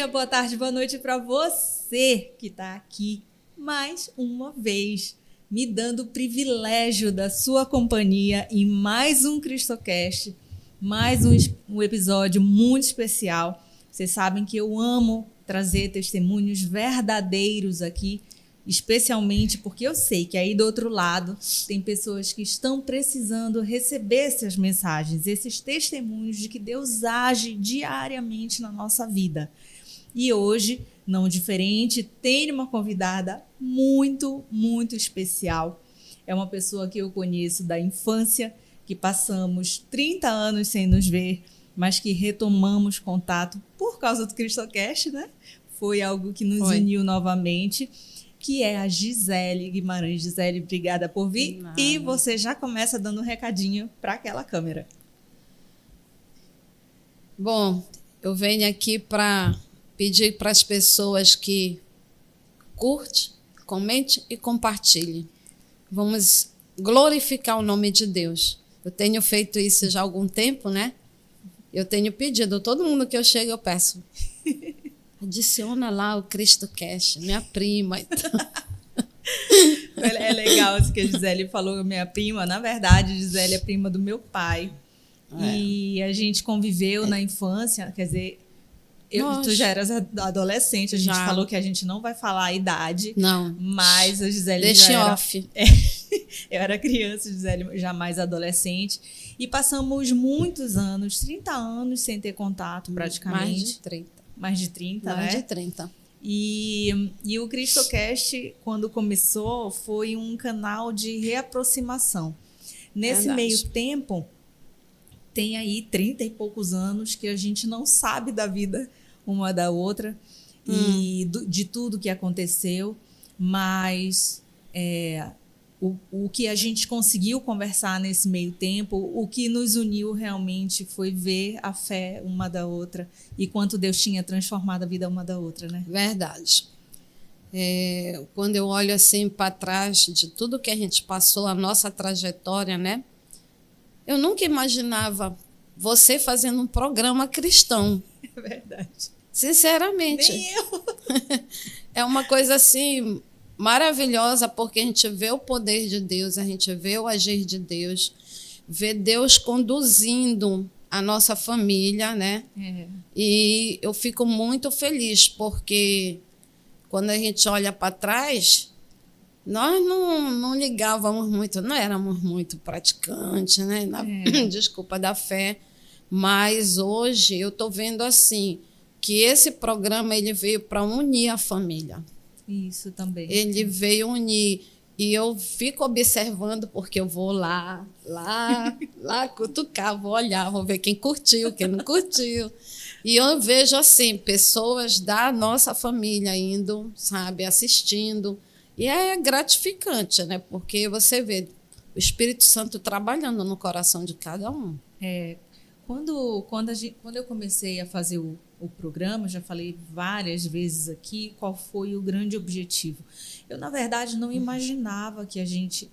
dia, boa tarde, boa noite para você que está aqui mais uma vez, me dando o privilégio da sua companhia em mais um Cristocast, mais um episódio muito especial. Vocês sabem que eu amo trazer testemunhos verdadeiros aqui, especialmente porque eu sei que aí do outro lado tem pessoas que estão precisando receber essas mensagens, esses testemunhos de que Deus age diariamente na nossa vida. E hoje, não diferente, tem uma convidada muito, muito especial. É uma pessoa que eu conheço da infância, que passamos 30 anos sem nos ver, mas que retomamos contato por causa do Cristocast, né? Foi algo que nos uniu novamente, que é a Gisele Guimarães. Gisele, obrigada por vir. E você já começa dando um recadinho para aquela câmera. Bom, eu venho aqui para pedir para as pessoas que curte, comente e compartilhe. Vamos glorificar o nome de Deus. Eu tenho feito isso já há algum tempo, né? Eu tenho pedido, todo mundo que eu chego eu peço. Adiciona lá o Cristocast, minha prima. Então. É legal isso que a Gisele falou, minha prima. Na verdade, a Gisele é prima do meu pai. E a gente conviveu na infância, quer dizer, tu já eras adolescente, a gente falou que a gente não vai falar a idade. Não. Mas a Gisele Deixa já era... off. Eu era criança, Gisele já mais adolescente. E passamos muitos anos, 30 anos sem ter contato praticamente. Mais de 30. Mais de 30, Mais né? de 30. E o Cristocast, quando começou, foi um canal de reaproximação. Nesse meio tempo, tem aí 30 e poucos anos que a gente não sabe da vida uma da outra e de tudo que aconteceu, mas o que a gente conseguiu conversar nesse meio tempo, o que nos uniu realmente foi ver a fé uma da outra e quanto Deus tinha transformado a vida uma da outra, né? Verdade. Quando eu olho assim para trás de tudo que a gente passou, a nossa trajetória, né? Eu nunca imaginava você fazendo um programa cristão. É verdade. Sinceramente. Nem eu. É uma coisa assim maravilhosa, porque a gente vê o poder de Deus, a gente vê o agir de Deus, vê Deus conduzindo a nossa família, né? E eu fico muito feliz, porque quando a gente olha para trás, nós não ligávamos muito, não éramos muito praticantes, né? Desculpa, da fé. Mas hoje eu estou vendo assim, que esse programa ele veio para unir a família. Isso também. Ele veio unir. E eu fico observando, porque eu vou lá cutucar, vou olhar, vou ver quem curtiu, quem não curtiu. E eu vejo, assim, pessoas da nossa família indo, sabe, assistindo. E é gratificante, né? Porque você vê o Espírito Santo trabalhando no coração de cada um. Quando eu comecei a fazer o programa, já falei várias vezes aqui qual foi o grande objetivo. Eu, na verdade, não imaginava que a gente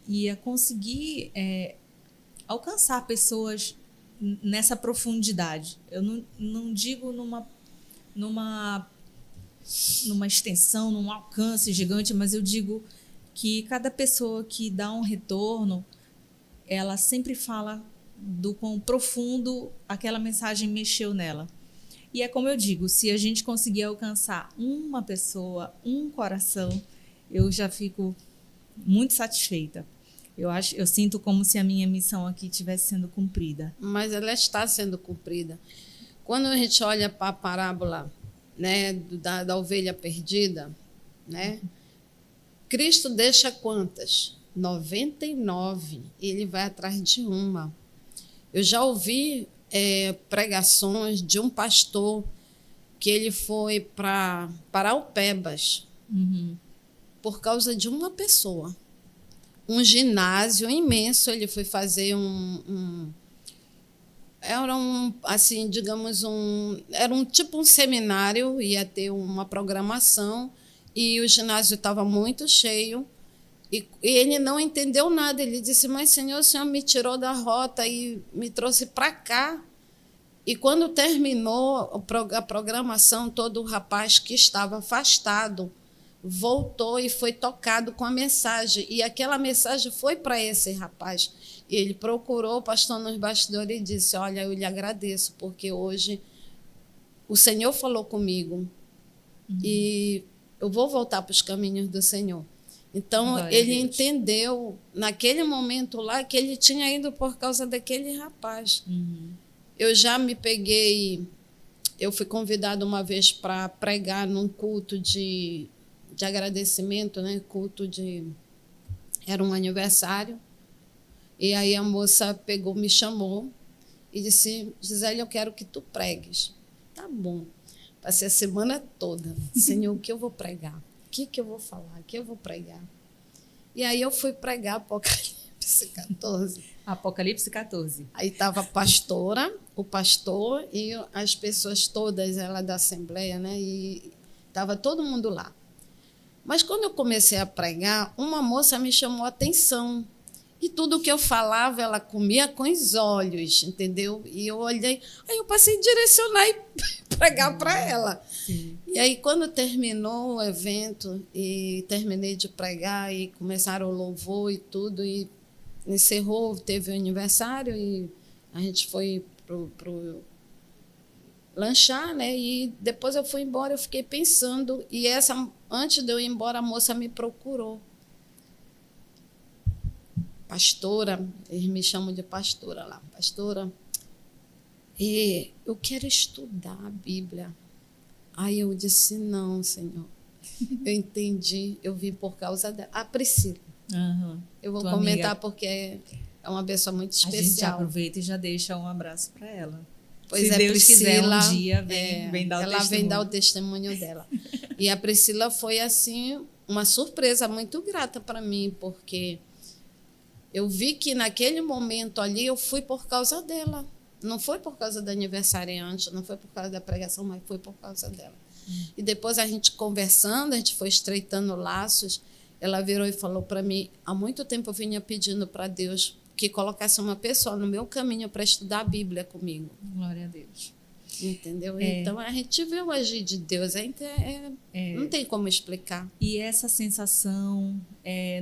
ia conseguir alcançar pessoas nessa profundidade. Eu não digo numa extensão, num alcance gigante, mas eu digo que cada pessoa que dá um retorno, ela sempre fala do quão profundo aquela mensagem mexeu nela. E é como eu digo, se a gente conseguir alcançar uma pessoa, um coração, eu já fico muito satisfeita. Eu sinto como se a minha missão aqui estivesse sendo cumprida. Mas ela está sendo cumprida. Quando a gente olha para a parábola, né, da ovelha perdida, né, Cristo deixa quantas? 99. Ele vai atrás de uma. Eu já ouvi pregações de um pastor que ele foi para Paraupebas por causa de uma pessoa. Um ginásio imenso, ele foi fazer era assim, digamos, era tipo um seminário, ia ter uma programação e o ginásio estava muito cheio. E ele não entendeu nada. Ele disse, mas Senhor, o Senhor me tirou da rota e me trouxe para cá. E quando terminou a programação, todo o rapaz que estava afastado voltou e foi tocado com a mensagem. E aquela mensagem foi para esse rapaz. E ele procurou o pastor nos bastidores e disse: olha, eu lhe agradeço, porque hoje o Senhor falou comigo e eu vou voltar para os caminhos do Senhor. Então, Glória a ele Deus. entendeu, naquele momento lá, que ele tinha ido por causa daquele rapaz. Eu já me peguei... Eu fui convidada uma vez para pregar num culto de agradecimento, né? Era um aniversário. E aí a moça pegou, me chamou e disse: Gisele, eu quero que tu pregues. Tá bom. Passei a semana toda. Senhor, o que eu vou pregar? O que eu vou falar? O que eu vou pregar? E aí eu fui pregar Apocalipse 14. Apocalipse 14. Aí estava a pastora, o pastor e as pessoas todas, ela da Assembleia, né? E estava todo mundo lá. Mas quando eu comecei a pregar, uma moça me chamou a atenção. E tudo que eu falava, ela comia com os olhos, entendeu? E eu olhei, aí eu passei a direcionar e pregar para ela. Sim. E aí, quando terminou o evento, e terminei de pregar, e começaram o louvor e tudo, e encerrou, teve o aniversário, e a gente foi pro lanchar, né? E depois eu fui embora, eu fiquei pensando, e antes de eu ir embora, a moça me procurou. Pastora, eles me chamam de pastora lá, pastora, eu quero estudar a Bíblia. Aí eu disse: não, Senhor, eu entendi, eu vim por causa dela. A Priscila, eu vou Tua comentar amiga. porque é uma pessoa muito A gente já especial. aproveita e já deixa um abraço para ela. Pois Se é, Deus Priscila, quiser, um dia vem dar o ela testemunho. vem dar o testemunho dela. E a Priscila foi, assim, uma surpresa muito grata para mim, porque eu vi que naquele momento ali eu fui por causa dela. Não foi por causa da aniversariante, não foi por causa da pregação, mas foi por causa dela. E depois a gente conversando, a gente foi estreitando laços. Ela virou e falou para mim: há muito tempo eu vinha pedindo para Deus que colocasse uma pessoa no meu caminho para estudar a Bíblia comigo. Glória a Deus. Entendeu? Então a gente vê o agir de Deus, não tem como explicar. E essa sensação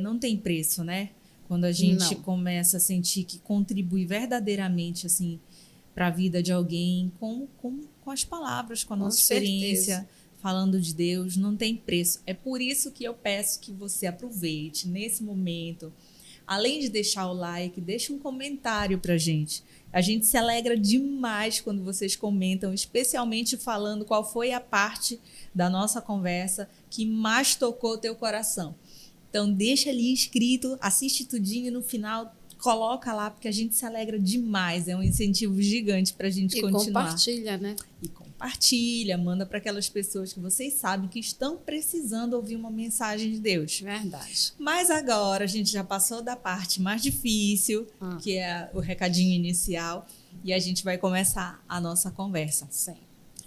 não tem preço, né? Quando a gente Não. começa a sentir que contribui verdadeiramente assim para a vida de alguém com as palavras, com a nossa experiência, falando de Deus, não tem preço. É por isso que eu peço que você aproveite nesse momento, além de deixar o like, deixe um comentário para a gente. A gente se alegra demais quando vocês comentam, especialmente falando qual foi a parte da nossa conversa que mais tocou o teu coração. Então, deixa ali escrito, assiste tudinho e no final coloca lá, porque a gente se alegra demais. É um incentivo gigante para a gente continuar. E compartilha, né? E compartilha, manda para aquelas pessoas que vocês sabem que estão precisando ouvir uma mensagem de Deus. Verdade. Mas agora a gente já passou da parte mais difícil, que é o recadinho inicial, e a gente vai começar a nossa conversa. Sim.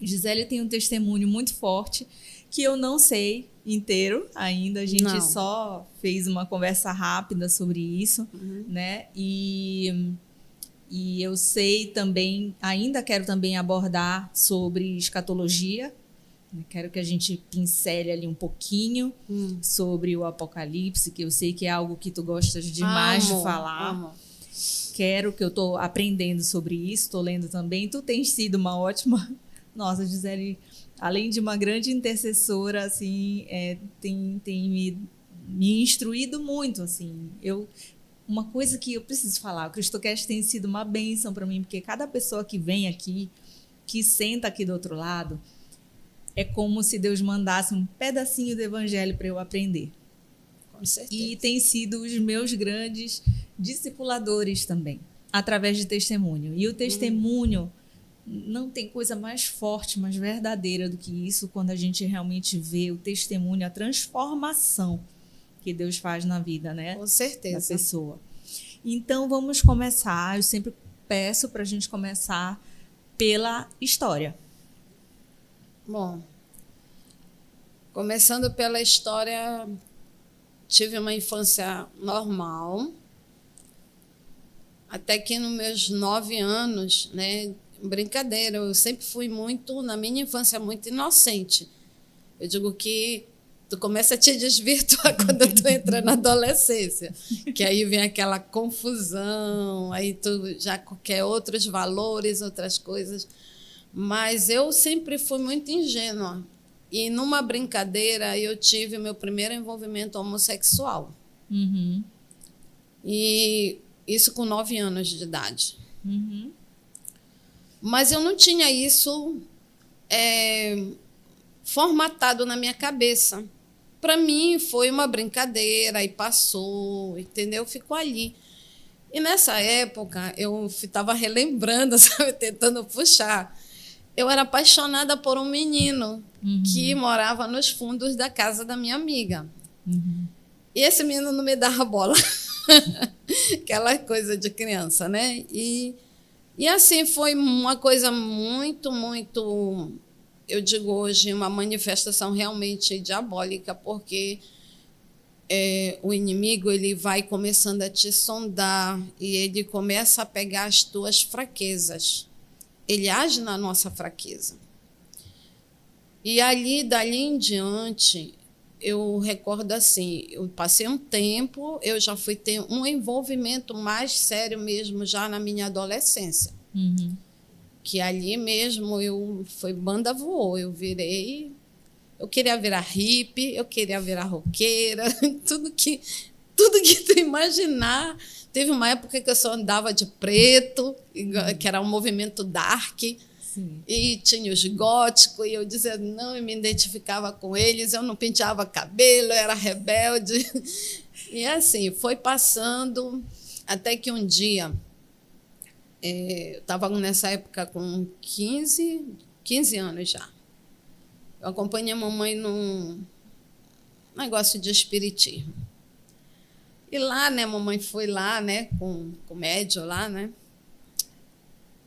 Gisele tem um testemunho muito forte que eu não sei inteiro ainda. A gente só fez uma conversa rápida sobre isso, né? E eu sei também, ainda quero também abordar sobre escatologia. Quero que a gente pincele ali um pouquinho sobre o Apocalipse, que eu sei que é algo que tu gostas demais de falar. Amo. Quero que eu estou aprendendo sobre isso, estou lendo também. Tu tens sido uma ótima... Nossa, Gisele, além de uma grande intercessora, assim, tem me instruído muito, assim. Uma coisa que eu preciso falar, o CristoCast tem sido uma bênção para mim, porque cada pessoa que vem aqui, que senta aqui do outro lado, é como se Deus mandasse um pedacinho do evangelho para eu aprender. Com certeza. E tem sido os meus grandes discipuladores também, através de testemunho. E o testemunho não tem coisa mais forte, mais verdadeira do que isso, quando a gente realmente vê o testemunho, a transformação que Deus faz na vida, né? Com certeza. Da pessoa. Então, vamos começar. Eu sempre peço para a gente começar pela história. Bom, começando pela história, tive uma infância normal, até que nos meus 9 anos, né, brincadeira. Eu sempre fui muito, na minha infância, muito inocente. Eu digo que tu começa a te desvirtuar quando tu entra na adolescência, que aí vem aquela confusão, aí tu já quer outros valores, outras coisas. Mas eu sempre fui muito ingênua. E numa brincadeira eu tive meu primeiro envolvimento homossexual. Uhum. E isso com 9 anos de idade. Uhum. Mas eu não tinha isso formatado na minha cabeça. Para mim foi uma brincadeira e passou, entendeu? Ficou ali. E nessa época eu estava relembrando, sabe, tentando puxar. Eu era apaixonada por um menino que morava nos fundos da casa da minha amiga. Uhum. E esse menino não me dava bola. Aquela coisa de criança, né? E assim, foi uma coisa muito, muito, eu digo hoje, uma manifestação realmente diabólica, porque o inimigo ele vai começando a te sondar e ele começa a pegar as tuas fraquezas. Ele age na nossa fraqueza. E dali em diante, eu recordo assim, eu passei um tempo, eu já fui ter um envolvimento mais sério mesmo já na minha adolescência. Uhum. Que ali mesmo foi banda voou, eu queria virar hippie, eu queria virar roqueira, tudo que tu imaginar. Teve uma época que eu só andava de preto, que era um movimento dark. Sim. E tinha os góticos, e eu dizia, não, eu me identificava com eles, eu não penteava cabelo, eu era rebelde. E assim, foi passando, até que um dia, eu estava nessa época com 15 anos já. Eu acompanhei a mamãe num negócio de espiritismo. E lá, né, a mamãe foi lá, né, com o médium lá, né?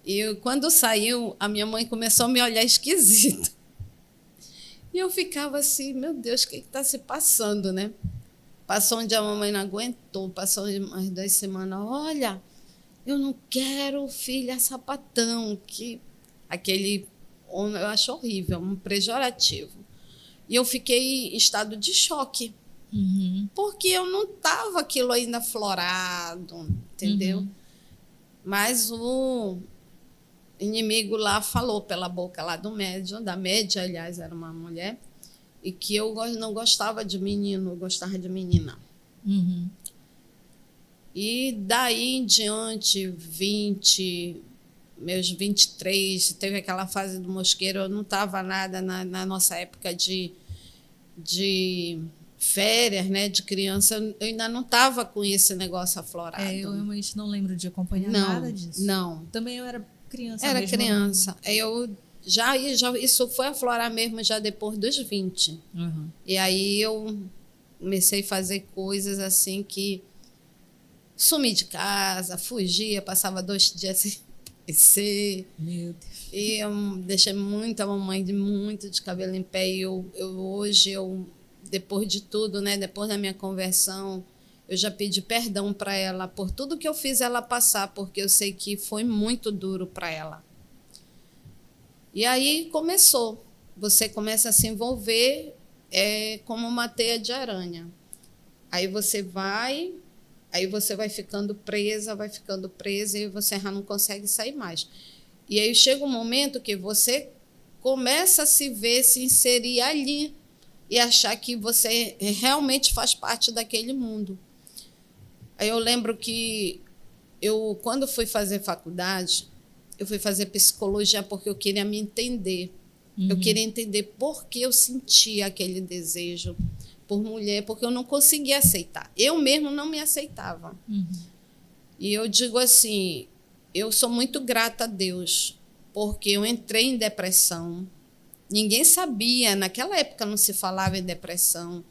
E quando saiu, a minha mãe começou a me olhar esquisito. E eu ficava assim, meu Deus, o que está se passando, né? Passou um dia, a mamãe não aguentou, passou umas 2 semanas. Olha, eu não quero filha sapatão, que aquele homem eu acho horrível, um pejorativo. E eu fiquei em estado de choque. Uhum. Porque eu não estava aquilo ainda aflorado, entendeu? Uhum. Mas o inimigo lá falou pela boca lá do médium, da média, aliás, era uma mulher, e que eu não gostava de menino, eu gostava de menina. Uhum. E daí em diante, meus 23, teve aquela fase do mosqueiro, eu não estava nada na nossa época de férias, né, de criança, eu ainda não estava com esse negócio aflorado. Eu realmente não lembro de acompanhar nada disso. Não. Também eu era criança Era mesmo. criança. Isso foi aflorar mesmo já depois dos 20. Uhum. E aí eu comecei a fazer coisas assim que sumi de casa, fugia, passava 2 dias sem aparecer. Meu Deus. E eu deixei a mamãe muito de cabelo em pé. E hoje, depois de tudo, né, depois da minha conversão, eu já pedi perdão para ela por tudo que eu fiz ela passar, porque eu sei que foi muito duro para ela. E aí começou. Você começa a se envolver como uma teia de aranha. Aí você vai ficando presa, e você já não consegue sair mais. E aí chega um momento que você começa a se ver, se inserir ali e achar que você realmente faz parte daquele mundo. Aí eu lembro que quando fui fazer faculdade, eu fui fazer psicologia porque eu queria me entender. Uhum. Eu queria entender por que eu sentia aquele desejo por mulher, porque eu não conseguia aceitar. Eu mesmo não me aceitava. Uhum. E eu digo assim, eu sou muito grata a Deus, porque eu entrei em depressão. Ninguém sabia, naquela época não se falava em depressão.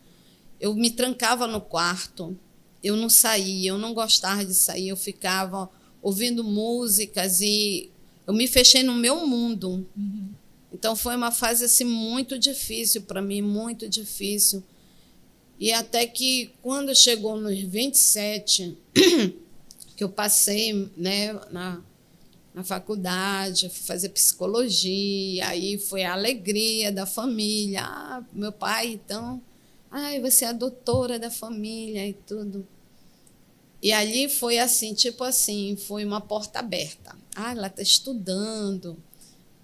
Eu me trancava no quarto, eu não saía, eu não gostava de sair, eu ficava ouvindo músicas e eu me fechei no meu mundo. Uhum. Então foi uma fase assim, muito difícil para mim, muito difícil. E até que quando chegou nos 27, que eu passei, né, na na faculdade, fui fazer psicologia, aí foi a alegria da família. Ah, meu pai, então, ai, você é a doutora da família e tudo. E ali foi assim, tipo assim, foi uma porta aberta. Ah, ela está estudando,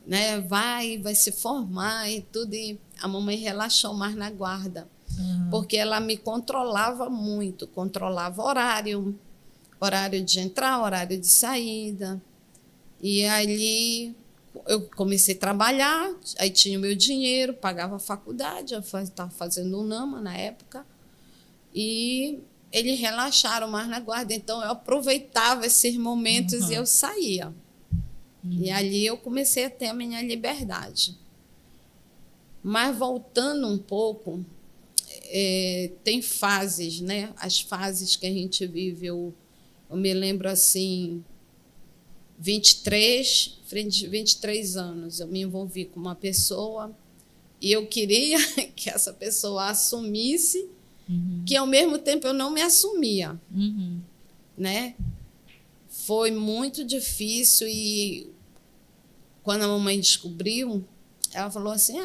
né? Vai se formar e tudo. E a mamãe relaxou mais na guarda, porque ela me controlava muito, controlava horário de entrar, horário de saída. E ali eu comecei a trabalhar, aí tinha o meu dinheiro, pagava a faculdade, eu estava fazendo UNAMA na época, e eles relaxaram mais na guarda, então eu aproveitava esses momentos e eu saía. E ali eu comecei a ter a minha liberdade. Mas voltando um pouco, tem fases, né? As fases que a gente vive, eu me lembro assim, 23 anos, eu me envolvi com uma pessoa e eu queria que essa pessoa assumisse, que ao mesmo tempo eu não me assumia, né? Foi muito difícil e quando a mamãe descobriu, ela falou assim,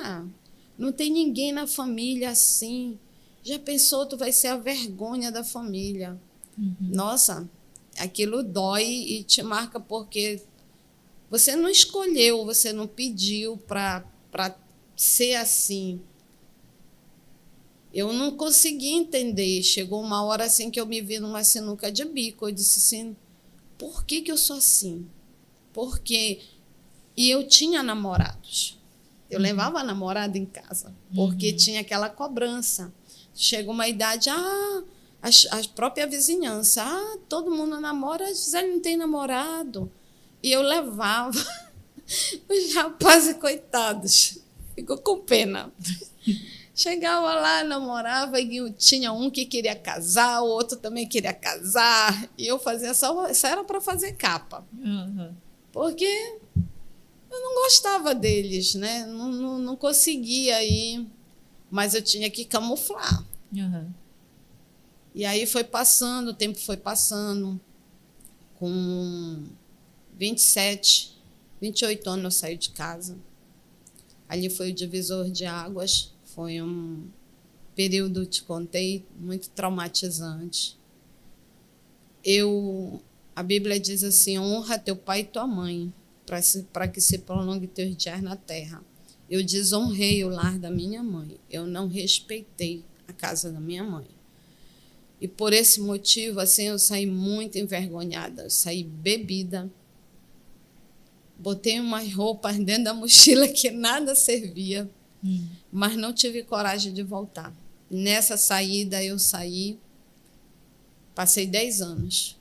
não tem ninguém na família assim, já pensou, tu vai ser a vergonha da família. Nossa, aquilo dói e te marca porque você não escolheu, você não pediu para ser assim. Eu não consegui entender. Chegou uma hora assim que eu me vi numa sinuca de bico. Eu disse assim, por que eu sou assim? Porque... E eu tinha namorados. Eu levava namorado em casa, porque tinha aquela cobrança. Chega uma idade, a própria vizinhança, todo mundo namora, a Gisele não tem namorado. E eu levava os rapazes coitados, ficou com pena. Chegava lá, namorava, e tinha um que queria casar, o outro também queria casar, e eu fazia só era para fazer capa. Porque eu não gostava deles, né? Não conseguia ir, mas eu tinha que camuflar. E aí foi passando, o tempo foi passando. Com 27, 28 anos eu saí de casa. Ali foi o divisor de águas. Foi um período, te contei, muito traumatizante. A Bíblia diz assim, honra teu pai e tua mãe, para que se prolongue teus dias na terra. Eu desonrei o lar da minha mãe. Eu não respeitei a casa da minha mãe. E por esse motivo, assim, eu saí muito envergonhada. Eu saí bebida. Botei umas roupas dentro da mochila que nada servia. Mas não tive coragem de voltar. Nessa saída, eu saí. Passei 10 anos.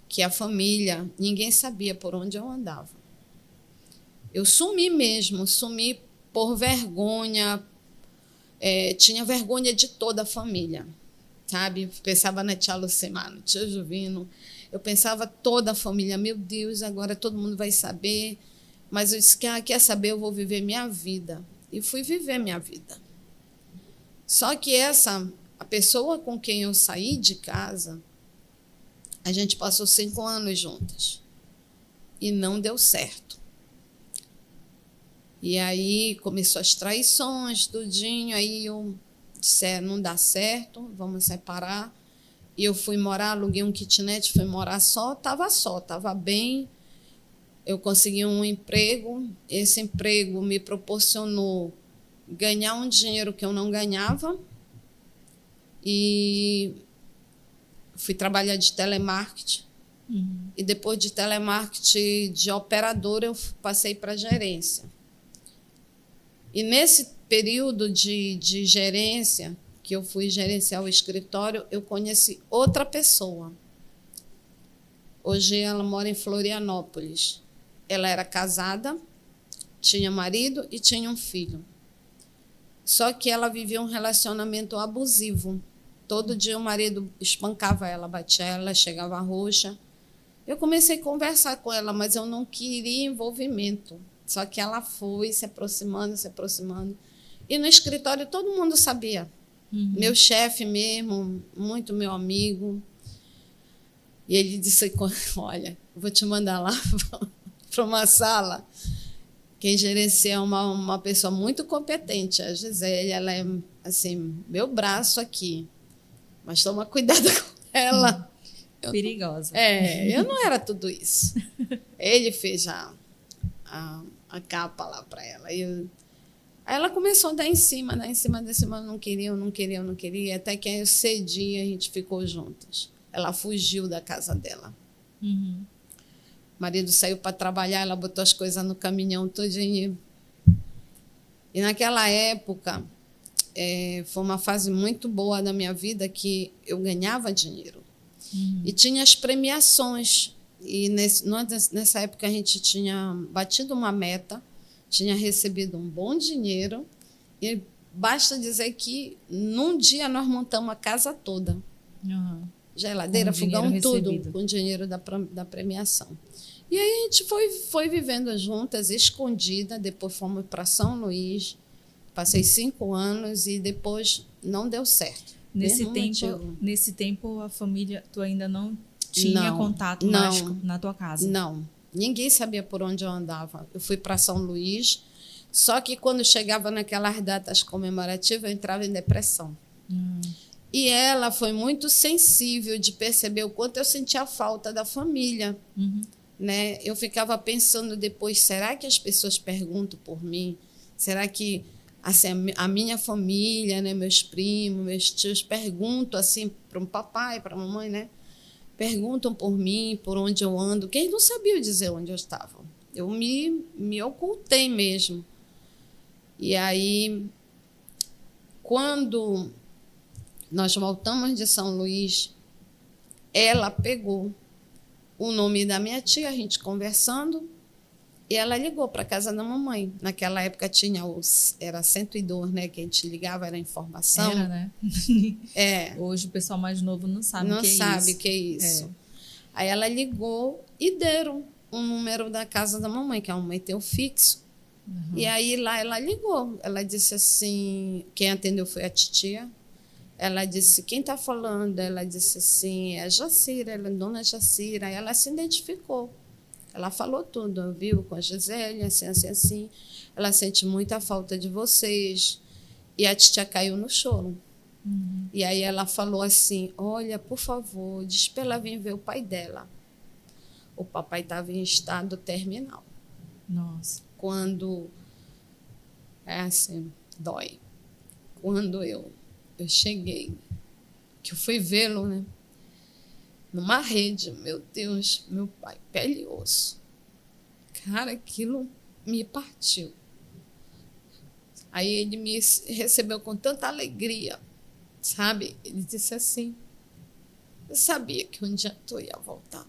Que a família, ninguém sabia por onde eu andava. Eu sumi mesmo, sumi por vergonha. Tinha vergonha de toda a família. Sabe? Pensava na tia Lucimar, no tio Juvino. Eu pensava toda a família, meu Deus, agora todo mundo vai saber. Mas eu disse, quer saber, eu vou viver minha vida. E fui viver minha vida. Só que a pessoa com quem eu saí de casa, a gente passou 5 anos juntas. E não deu certo. E aí começou as traições, tudinho, aí eu disse, não dá certo, vamos separar. E eu fui morar, aluguei um kitnet, fui morar só, estava bem. Eu consegui um emprego, esse emprego me proporcionou ganhar um dinheiro que eu não ganhava. E fui trabalhar de telemarketing. E depois de telemarketing de operadora, eu passei para gerência. E nesse período de gerência, que eu fui gerenciar o escritório, eu conheci outra pessoa. Hoje ela mora em Florianópolis. Ela era casada, tinha marido e tinha um filho. Só que ela vivia um relacionamento abusivo. Todo dia o marido espancava ela, batia ela, chegava roxa. Eu comecei a conversar com ela, mas eu não queria envolvimento. Só que ela foi se aproximando, se aproximando. E no escritório todo mundo sabia. Meu chefe mesmo, muito meu amigo. E ele disse, olha, vou te mandar lá para uma sala. Quem gerencia é uma pessoa muito competente. A Gisele, ela é, assim, meu braço aqui. Mas toma cuidado com ela. Perigosa. Eu não era tudo isso. Ele fez a capa lá para ela. Aí ela começou a dar em cima, eu não queria. Até que eu cedi e a gente ficou juntas. Ela fugiu da casa dela. Uhum. O marido saiu para trabalhar, ela botou as coisas no caminhão tudinho. E naquela época, foi uma fase muito boa da minha vida que eu ganhava dinheiro. Uhum. E tinha as premiações. E nessa época a gente tinha batido uma meta, tinha recebido um bom dinheiro. E basta dizer que num dia nós montamos a casa toda. Uhum. Geladeira, Com fogão, dinheiro tudo, recebido. com dinheiro da premiação. E aí a gente foi vivendo juntas, escondida. Depois fomos para São Luís. Passei 5 anos e depois não deu certo. Nesse tempo, a família, tu ainda não tinha contato mais na tua casa? Não. Ninguém sabia por onde eu andava. Eu fui para São Luís, só que quando chegava naquelas datas comemorativas, eu entrava em depressão. E ela foi muito sensível de perceber o quanto eu sentia falta da família. Uhum. Né? Eu ficava pensando depois, será que as pessoas perguntam por mim? Será que assim, a minha família, né, meus primos, meus tios, perguntam assim para um papai, para a mamãe, né? Perguntam por mim, por onde eu ando, que eles não sabiam dizer onde eu estava. Eu me ocultei mesmo. E aí, quando nós voltamos de São Luís, ela pegou o nome da minha tia, a gente conversando, e ela ligou para a casa da mamãe. Naquela época era 102, né, que a gente ligava, era informação. Era, né? Hoje o pessoal mais novo não sabe o que é isso. Não sabe o que é isso. Aí ela ligou e deram um número da casa da mamãe, que a mamãe tem o fixo. Uhum. E aí lá ela ligou. Ela disse assim, quem atendeu foi a titia. Ela disse, quem está falando? Ela disse assim, é a Jacira, ela é dona Jacira. Aí ela se identificou. Ela falou tudo, viu, com a Gisele, assim. Ela sente muita falta de vocês. E a titia caiu no choro. Uhum. E aí ela falou assim, olha, por favor, diz para ela vir ver o pai dela. O papai estava em estado terminal. Nossa. Quando, dói. Quando eu cheguei, que eu fui vê-lo, né? Numa rede, meu Deus, meu pai, pele e osso. Cara, aquilo me partiu. Aí ele me recebeu com tanta alegria, sabe? Ele disse assim, eu sabia que um dia tu ia voltar.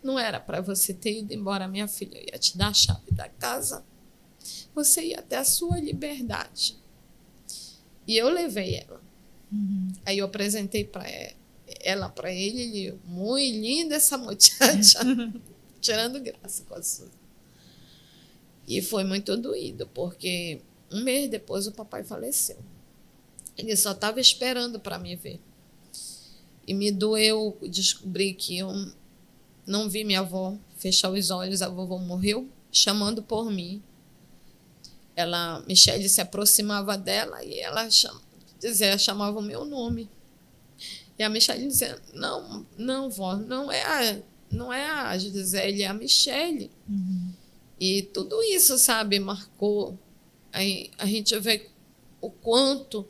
Não era para você ter ido embora, minha filha. Eu ia te dar a chave da casa. Você ia ter a sua liberdade. E eu levei ela. Uhum. Aí eu apresentei ela para ele. Ele, muito linda essa muchacha. Tirando graça com a sua. E foi muito doído, porque 1 mês depois o papai faleceu. Ele só estava esperando para me ver. E me doeu descobrir que eu não vi minha avó fechar os olhos, a vovó morreu chamando por mim. Michele se aproximava dela e ela chamava o meu nome. E a Michele dizia, não, vó, não é a Gisele, é a Michele. Uhum. E tudo isso, sabe, marcou. Aí a gente vê o quanto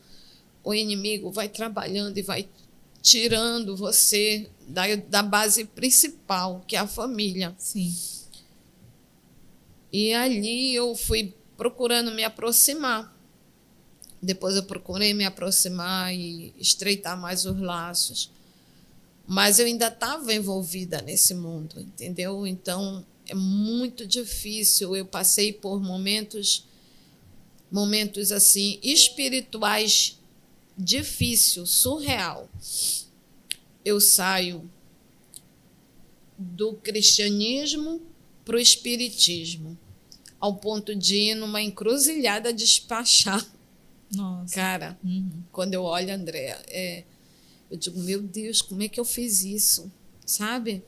o inimigo vai trabalhando e vai tirando você da base principal, que é a família. Sim. E ali eu fui procurando me aproximar. Depois eu procurei me aproximar e estreitar mais os laços. Mas eu ainda estava envolvida nesse mundo, entendeu? Então, é muito difícil. Eu passei por momentos assim, espirituais difícil, surreal. Eu saio do cristianismo para o espiritismo, ao ponto de ir numa encruzilhada despachar. Nossa. Cara, quando eu olho, Andréa, eu digo, meu Deus, como é que eu fiz isso? Sabe?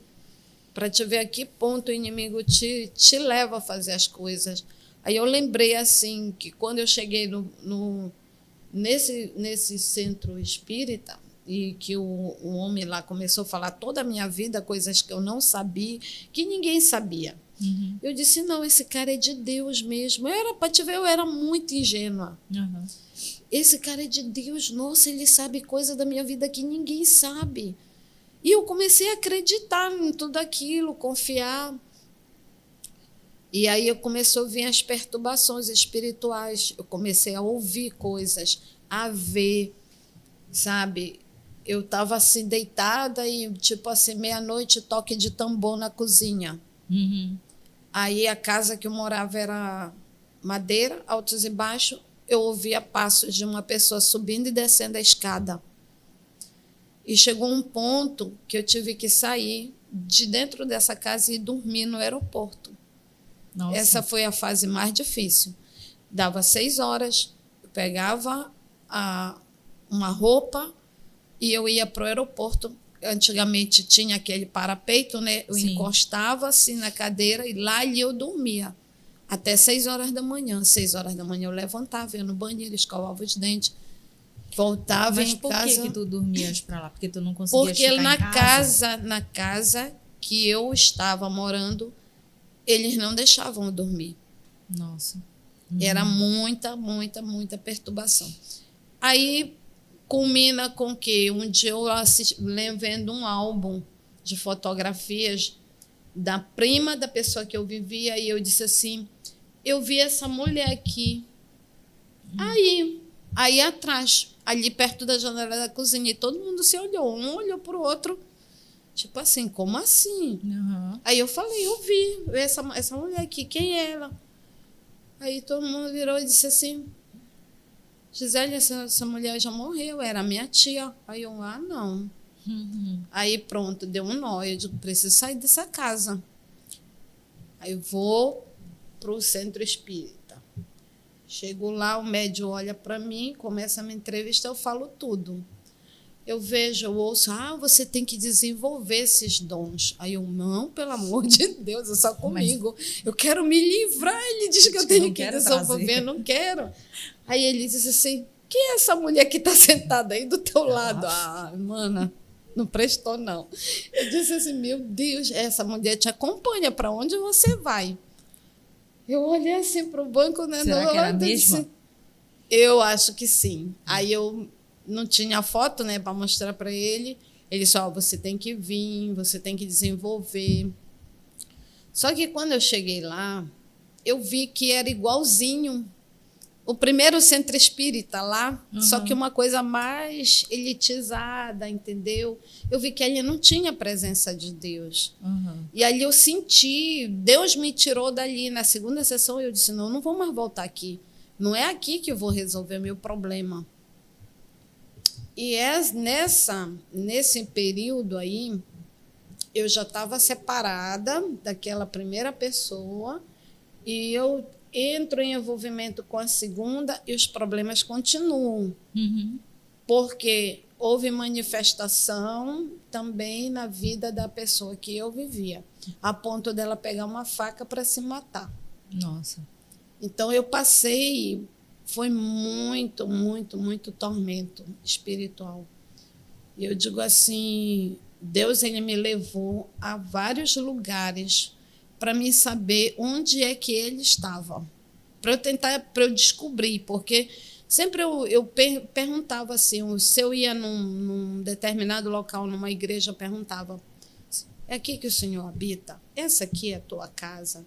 para te ver a que ponto o inimigo te leva a fazer as coisas. Aí eu lembrei assim que quando eu cheguei nesse centro espírita e que o homem lá começou a falar toda a minha vida, coisas que eu não sabia, que ninguém sabia. Uhum. Eu disse, não, esse cara é de Deus mesmo. Para te ver, eu era muito ingênua. Uhum. Esse cara é de Deus, nossa, ele sabe coisa da minha vida que ninguém sabe. E eu comecei a acreditar em tudo aquilo, confiar. E aí começou a vir as perturbações espirituais. Eu comecei a ouvir coisas, a ver, sabe? Eu estava assim, deitada e, tipo assim, meia-noite, toque de tambor na cozinha. Uhum. Aí a casa que eu morava era madeira, altos e baixos. Eu ouvia passos de uma pessoa subindo e descendo a escada. E chegou um ponto que eu tive que sair de dentro dessa casa e dormir no aeroporto. Nossa. Essa foi a fase mais difícil. Dava 6 horas, eu pegava uma roupa e eu ia para o aeroporto. Antigamente tinha aquele parapeito, né? Eu Sim. encostava assim na cadeira e lá ali eu dormia. Até 6 horas da manhã. 6 horas da manhã eu levantava, ia no banheiro, escovava os dentes, voltava Mas em por casa. que tu dormias para lá? Porque tu não conseguias Porque ficar em casa? na casa que eu estava morando, eles não deixavam eu dormir. Nossa. Era muita, muita, muita perturbação. Aí culmina com que um dia eu vendo um álbum de fotografias da prima da pessoa que eu vivia e eu disse assim, eu vi essa mulher aqui. Aí atrás, ali perto da janela da cozinha, e todo mundo se olhou, um olhou para o outro, tipo assim, como assim? Uhum. Aí eu falei, eu vi essa mulher aqui, quem é ela? Aí todo mundo virou e disse assim, Gisele, essa mulher já morreu, era minha tia. Aí eu, não. Uhum. Aí pronto, deu um nó, eu digo, preciso sair dessa casa. Aí eu vou para o centro espírita. Chego lá, o médium olha para mim, começa a me entrevistar, eu falo tudo. Eu vejo, eu ouço, você tem que desenvolver esses dons. Aí eu, não, pelo amor de Deus, é só comigo. Eu quero me livrar. Ele diz que eu tenho que desenvolver, não quero. Aí ele diz assim, quem é essa mulher que está sentada aí do teu lado? Mana, não prestou, não. Eu disse assim, meu Deus, essa mulher te acompanha, para onde você vai? Eu olhei assim para o banco, né? Será que era a mesma? Disse, eu acho que sim. Aí eu não tinha foto, né, para mostrar para ele. Ele disse, você tem que vir, você tem que desenvolver. Só que quando eu cheguei lá, eu vi que era igualzinho o primeiro centro espírita lá, só que uma coisa mais elitizada, entendeu? Eu vi que ali não tinha presença de Deus. E ali eu senti, Deus me tirou dali. Na segunda sessão eu disse, não vou mais voltar aqui. Não é aqui que eu vou resolver meu problema. E nesse período aí, eu já estava separada daquela primeira pessoa e eu entro em envolvimento com a segunda e os problemas continuam. Porque houve manifestação também na vida da pessoa que eu vivia, a ponto dela pegar uma faca para se matar. Nossa. Então eu passei, foi muito, muito, muito tormento espiritual. E eu digo assim, Deus ele me levou a vários lugares para mim saber onde é que ele estava, para eu descobrir, porque sempre eu perguntava assim, se eu ia num determinado local, numa igreja, eu perguntava, é aqui que o Senhor habita? Essa aqui é a tua casa?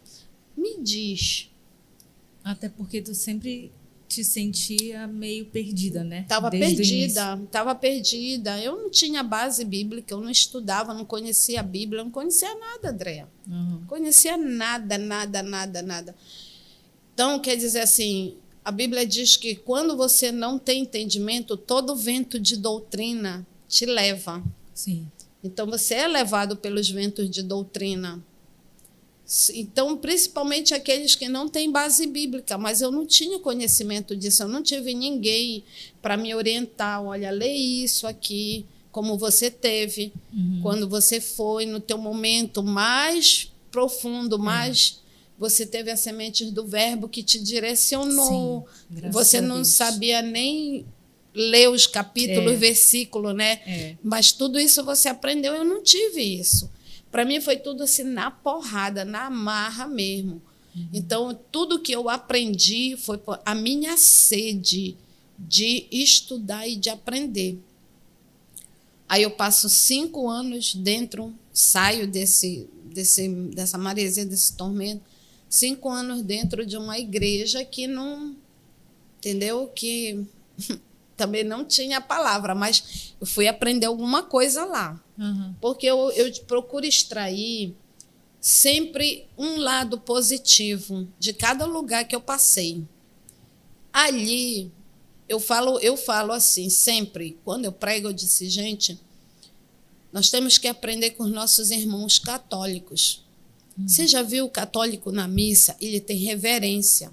Me diz. Até porque tu sempre te sentia meio perdida, né? Estava perdida. Eu não tinha base bíblica, eu não estudava, não conhecia a Bíblia, não conhecia nada, Andréa. Não conhecia nada. Então, quer dizer assim, a Bíblia diz que quando você não tem entendimento, todo vento de doutrina te leva. Sim. Então, você é levado pelos ventos de doutrina. Então, principalmente aqueles que não têm base bíblica, mas eu não tinha conhecimento disso, eu não tive ninguém para me orientar, olha, lê isso aqui, como você teve, quando você foi no teu momento mais profundo, mais você teve as sementes do verbo que te direcionou. Sim, você não sabia nem ler os capítulos, versículos, né? Mas tudo isso você aprendeu, eu não tive isso. Para mim foi tudo assim na porrada, na marra mesmo. Então, tudo que eu aprendi foi a minha sede de estudar e de aprender. Aí eu passo 5 anos dentro, saio dessa maresia, desse tormento, 5 anos dentro de uma igreja que não, entendeu? Que também não tinha a palavra, mas eu fui aprender alguma coisa lá. Porque eu procuro extrair sempre um lado positivo de cada lugar que eu passei. Ali, eu falo assim, sempre, quando eu prego, eu disse, gente, nós temos que aprender com os nossos irmãos católicos. Você já viu o católico na missa? Ele tem reverência,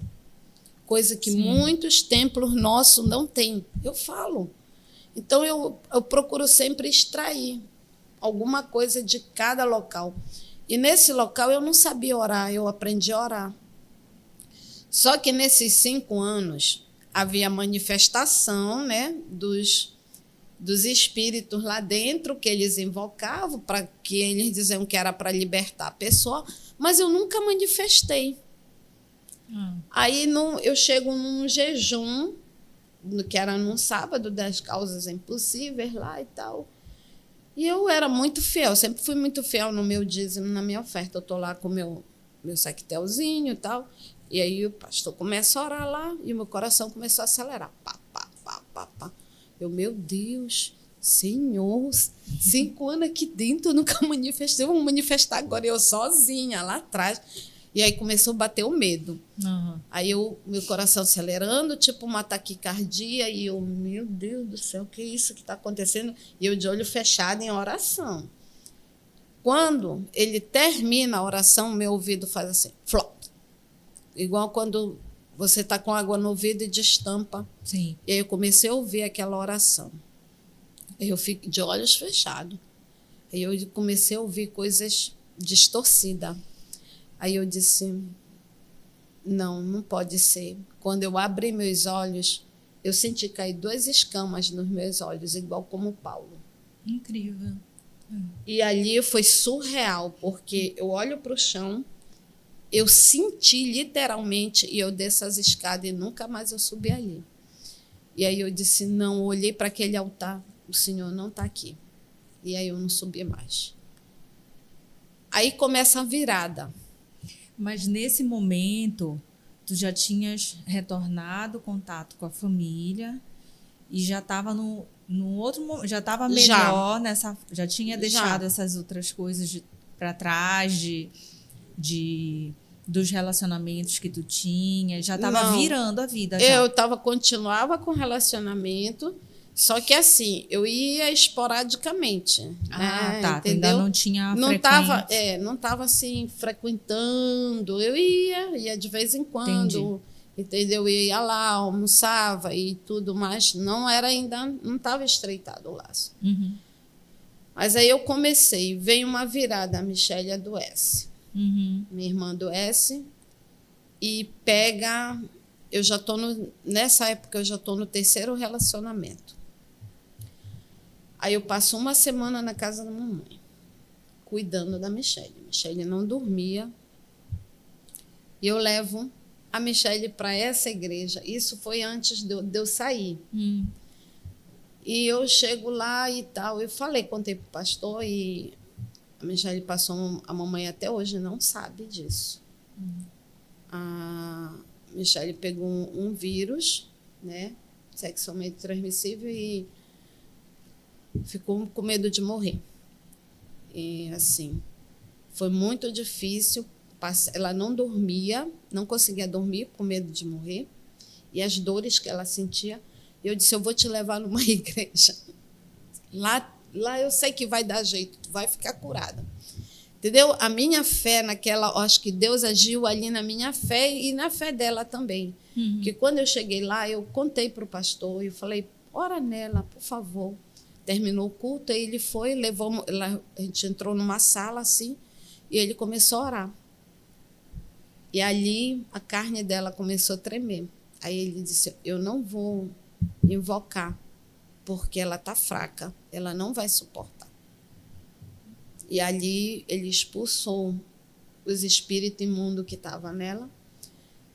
coisa que muitos templos nossos não têm. Eu falo. Então, eu procuro sempre extrair alguma coisa de cada local. E nesse local eu não sabia orar, eu aprendi a orar. Só que nesses 5 anos havia manifestação, né, dos espíritos lá dentro, que eles invocavam, para que eles diziam que era para libertar a pessoa, mas eu nunca manifestei. Aí eu chego num jejum, que era num sábado, das causas impossíveis lá e tal. E eu era muito fiel, sempre fui muito fiel no meu dízimo, na minha oferta. Eu estou lá com o meu saquetelzinho e tal. E aí o pastor começa a orar lá e o meu coração começou a acelerar. Pá, pá, pá, pá, pá. Eu, meu Deus, Senhor, 5 anos aqui dentro, eu nunca manifestei, eu vou manifestar agora, eu sozinha, lá atrás. E aí começou a bater o medo. Aí meu coração acelerando, tipo uma taquicardia, e eu, meu Deus do céu, o que é isso que está acontecendo? E eu de olho fechado em oração. Quando ele termina a oração, meu ouvido faz assim, flop. Igual quando você está com água no ouvido e destampa. Sim. E aí eu comecei a ouvir aquela oração. Aí eu fico de olhos fechados. Aí eu comecei a ouvir coisas distorcidas. Aí eu disse, não pode ser. Quando eu abri meus olhos, eu senti cair 2 escamas nos meus olhos, igual como Paulo. Incrível. E ali foi surreal, porque eu olho para o chão, eu senti literalmente, e eu desço as escadas e nunca mais eu subi ali. E aí eu disse, não, eu olhei para aquele altar, o Senhor não está aqui. E aí eu não subi mais. Aí começa a virada. Mas nesse momento, tu já tinhas retornado o contato com a família e já estava no outro momento, já estava melhor já tinha deixado essas outras coisas para trás dos relacionamentos que tu tinha, já estava virando a vida. Eu continuava com relacionamento, só que assim, eu ia esporadicamente. Tá, entendeu? Ainda não tinha frequente. Não estava assim, frequentando. Eu ia de vez em quando, entendeu? Eu ia lá, almoçava e tudo, mas não estava estreitado o laço. Mas aí eu comecei, veio uma virada, a Michele adoece. Minha irmã adoece e pega... Nessa época, eu já estou no 3º relacionamento. Aí eu passo 1 semana na casa da mamãe, cuidando da Michele. Michele não dormia. E eu levo a Michele para essa igreja. Isso foi antes de eu sair. E eu chego lá e tal. Eu contei para o pastor e a Michele passou, a mamãe até hoje não sabe disso. A Michele pegou um vírus, né, sexualmente transmissível, e ficou com medo de morrer. E assim, foi muito difícil. Ela não dormia, não conseguia dormir com medo de morrer, e as dores que ela sentia. Eu disse, eu vou te levar numa igreja. Lá eu sei que vai dar jeito, tu vai ficar curada. Entendeu? A minha fé naquela... Acho que Deus agiu ali na minha fé e na fé dela também. Porque quando eu cheguei lá, eu contei para o pastor e falei, ora nela, por favor. terminou o culto, aí ele foi, levou, a gente entrou numa sala assim, e ele começou a orar. E ali a carne dela começou a tremer. Aí ele disse, eu não vou invocar, porque ela está fraca, ela não vai suportar. E ali ele expulsou os espíritos imundos que estavam nela.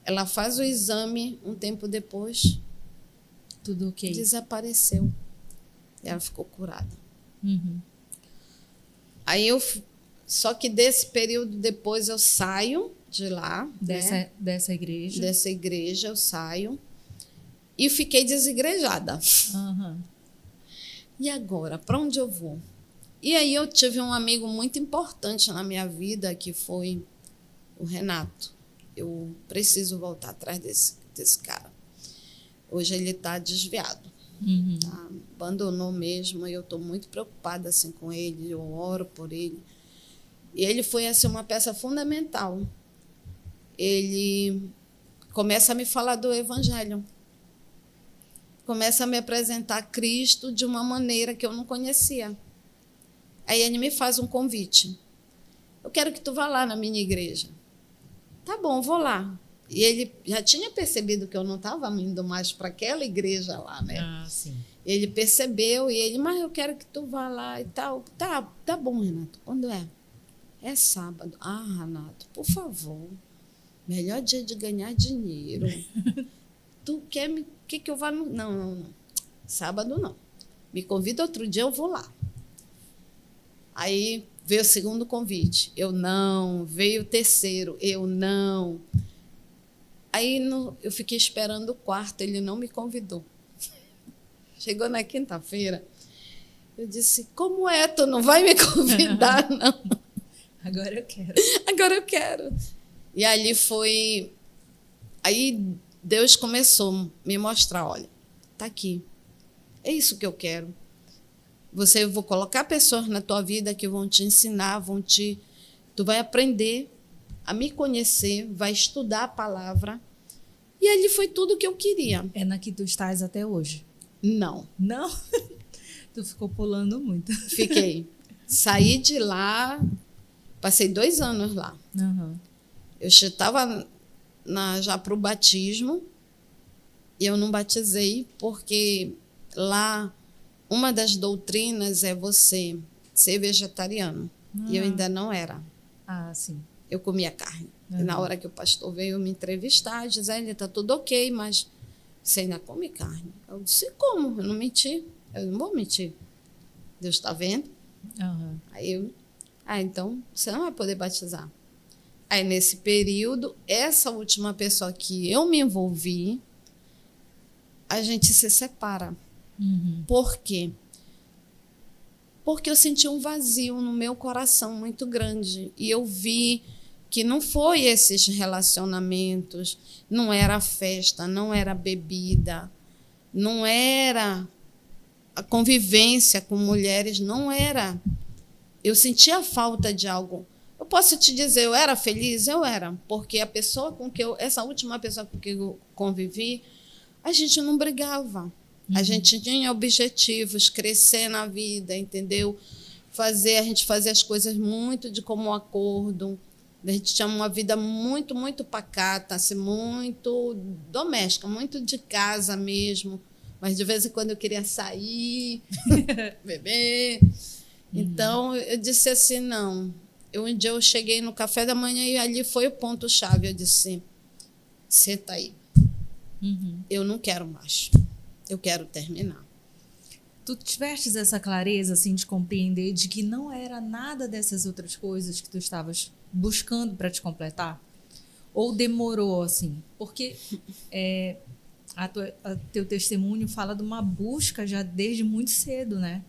Ela faz o exame, um tempo depois, tudo ok. Desapareceu. Ela ficou curada. Uhum. Aí só que desse período depois eu saio de lá, dessa igreja. Dessa igreja eu saio e fiquei desigrejada. Uhum. E agora, para onde eu vou? E aí eu tive um amigo muito importante na minha vida, que foi o Renato. Eu preciso voltar atrás desse cara. Hoje ele está desviado. Uhum. Tá? Abandonou mesmo, e eu estou muito preocupada assim, com ele, eu oro por ele. E ele foi assim, uma peça fundamental. Ele começa a me falar do Evangelho. Começa a me apresentar Cristo de uma maneira que eu não conhecia. Aí ele me faz um convite. Eu quero que tu vá lá na minha igreja. Tá bom, vou lá. E ele já tinha percebido que eu não estava indo mais para aquela igreja lá, né? Ah, sim. Ele percebeu e ele, mas eu quero que tu vá lá e tal. Tá bom, Renato. Quando é? É sábado. Ah, Renato, por favor. Melhor dia de ganhar dinheiro. Tu quer me... que eu vá no... Não. Sábado não. Me convida outro dia, eu vou lá. Aí veio o segundo convite. Eu não. Veio o terceiro. Eu não. Aí eu fiquei esperando o quarto. Ele não me convidou. Chegou na quinta-feira. Eu disse, como é? Tu não vai me convidar, não? Agora eu quero. Agora eu quero. E ali foi... Aí Deus começou a me mostrar, olha, tá aqui. É isso que eu quero. Eu vou colocar pessoas na tua vida que vão te ensinar, tu vai aprender a me conhecer, vai estudar a palavra. E ali foi tudo que eu queria. É na que tu estás até hoje? Não. Não? Tu ficou pulando muito. Fiquei. Saí de lá, passei 2 anos lá. Uhum. Eu estava já para o batismo e eu não batizei porque lá uma das doutrinas é você ser vegetariano. E eu ainda não era. Ah, sim. Eu comia carne. Uhum. E na hora que o pastor veio me entrevistar, Gisele, está tudo ok, mas você ainda come carne. Eu disse, como? Eu não menti. Eu não vou mentir. Deus está vendo? Uhum. Aí então você não vai poder batizar. Aí, nesse período, essa última pessoa que eu me envolvi, a gente se separa. Uhum. Por quê? Porque eu senti um vazio no meu coração muito grande. E eu vi que não foi esses relacionamentos, não era festa, não era bebida, não era a convivência com mulheres, não era. Eu sentia falta de algo. Eu posso te dizer, eu era feliz? Eu era, porque a pessoa com que essa última pessoa com que eu convivi, a gente não brigava. Uhum. A gente tinha objetivos, crescer na vida, entendeu? A gente fazia as coisas muito de comum acordo. A gente tinha uma vida muito, muito pacata, assim, muito doméstica, muito de casa mesmo. Mas de vez em quando eu queria sair, beber. Então, eu disse assim, não. Um dia eu cheguei no café da manhã e ali foi o ponto-chave. Eu disse, senta aí. Uhum. Eu não quero mais. Eu quero terminar. Tu tivestes essa clareza, assim, de compreender de que não era nada dessas outras coisas que tu estavas buscando para te completar? Ou demorou, assim? Porque teu testemunho fala de uma busca já desde muito cedo, né?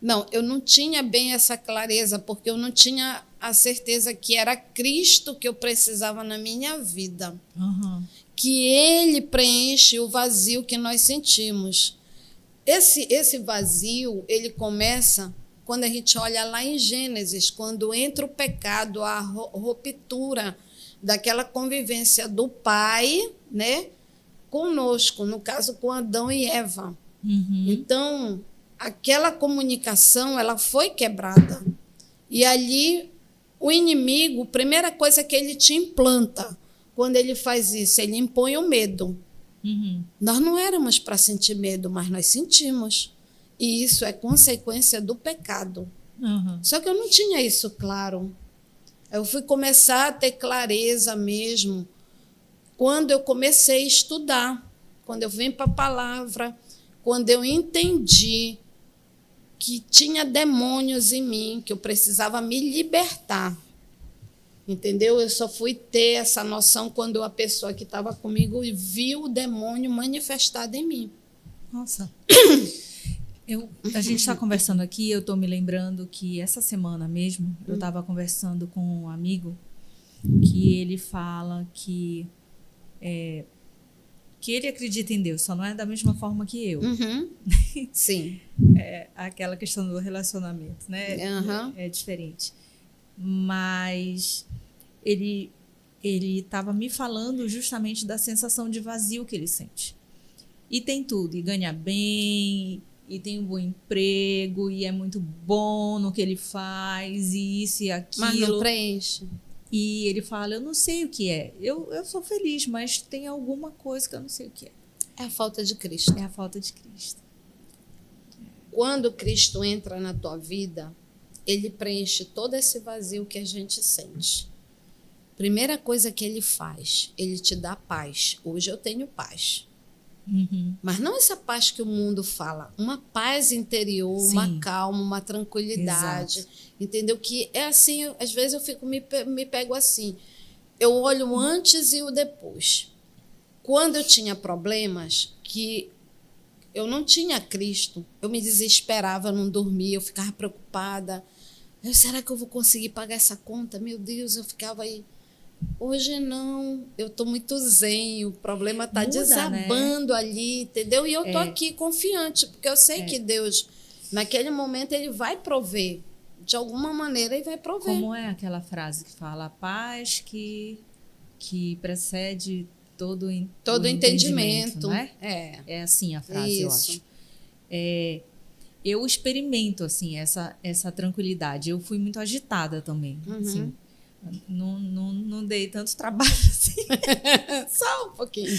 Não, eu não tinha bem essa clareza, porque eu não tinha a certeza que era Cristo que eu precisava na minha vida. Uhum. Que Ele preenche o vazio que nós sentimos. Esse vazio, ele começa quando a gente olha lá em Gênesis, quando entra o pecado, a ruptura daquela convivência do Pai, né, conosco, no caso com Adão e Eva. Uhum. Então, aquela comunicação ela foi quebrada. E ali o inimigo, a primeira coisa que ele te implanta, quando ele faz isso, ele impõe o medo. Nós não éramos para sentir medo, mas nós sentimos. E isso é consequência do pecado. Só que eu não tinha isso claro. Eu fui começar a ter clareza mesmo quando eu comecei a estudar, quando eu vim para a palavra, quando eu entendi que tinha demônios em mim, que eu precisava me libertar. Entendeu? Eu só fui ter essa noção quando a pessoa que estava comigo viu o demônio manifestado em mim. Nossa. A gente está conversando aqui, eu estou me lembrando que essa semana mesmo, eu estava conversando com um amigo que ele fala que ele acredita em Deus, só não é da mesma forma que eu. Sim. É aquela questão do relacionamento, né? É diferente. Mas ele estava me falando justamente da sensação de vazio que ele sente. E tem tudo, e ganha bem, e tem um bom emprego, e é muito bom no que ele faz, e isso e aquilo. Mas não preenche. E ele fala, eu não sei o que é. Eu sou feliz, mas tem alguma coisa que eu não sei o que é. É a falta de Cristo. É a falta de Cristo. Quando Cristo entra na tua vida, ele preenche todo esse vazio que a gente sente. Primeira coisa que ele faz, ele te dá paz. Hoje eu tenho paz. Mas não essa paz que o mundo fala, uma paz interior, Sim. uma calma, uma tranquilidade. Exato. Entendeu? Que é assim, às vezes eu me pego assim. Eu olho o antes e o depois. Quando eu tinha problemas, que eu não tinha Cristo, eu me desesperava, eu não dormia, eu ficava preocupada. Será que eu vou conseguir pagar essa conta? Meu Deus, eu ficava aí. Hoje não, eu estou muito zen, o problema está desabando, né? Ali, entendeu? E eu estou aqui confiante, porque eu sei que Deus, naquele momento, ele vai prover. De alguma maneira, ele vai prover. Como é aquela frase que fala, a paz que precede todo entendimento, né? É assim a frase, eu acho. Eu experimento assim, essa tranquilidade. Eu fui muito agitada também, assim. Não dei tanto trabalho assim. Só um pouquinho.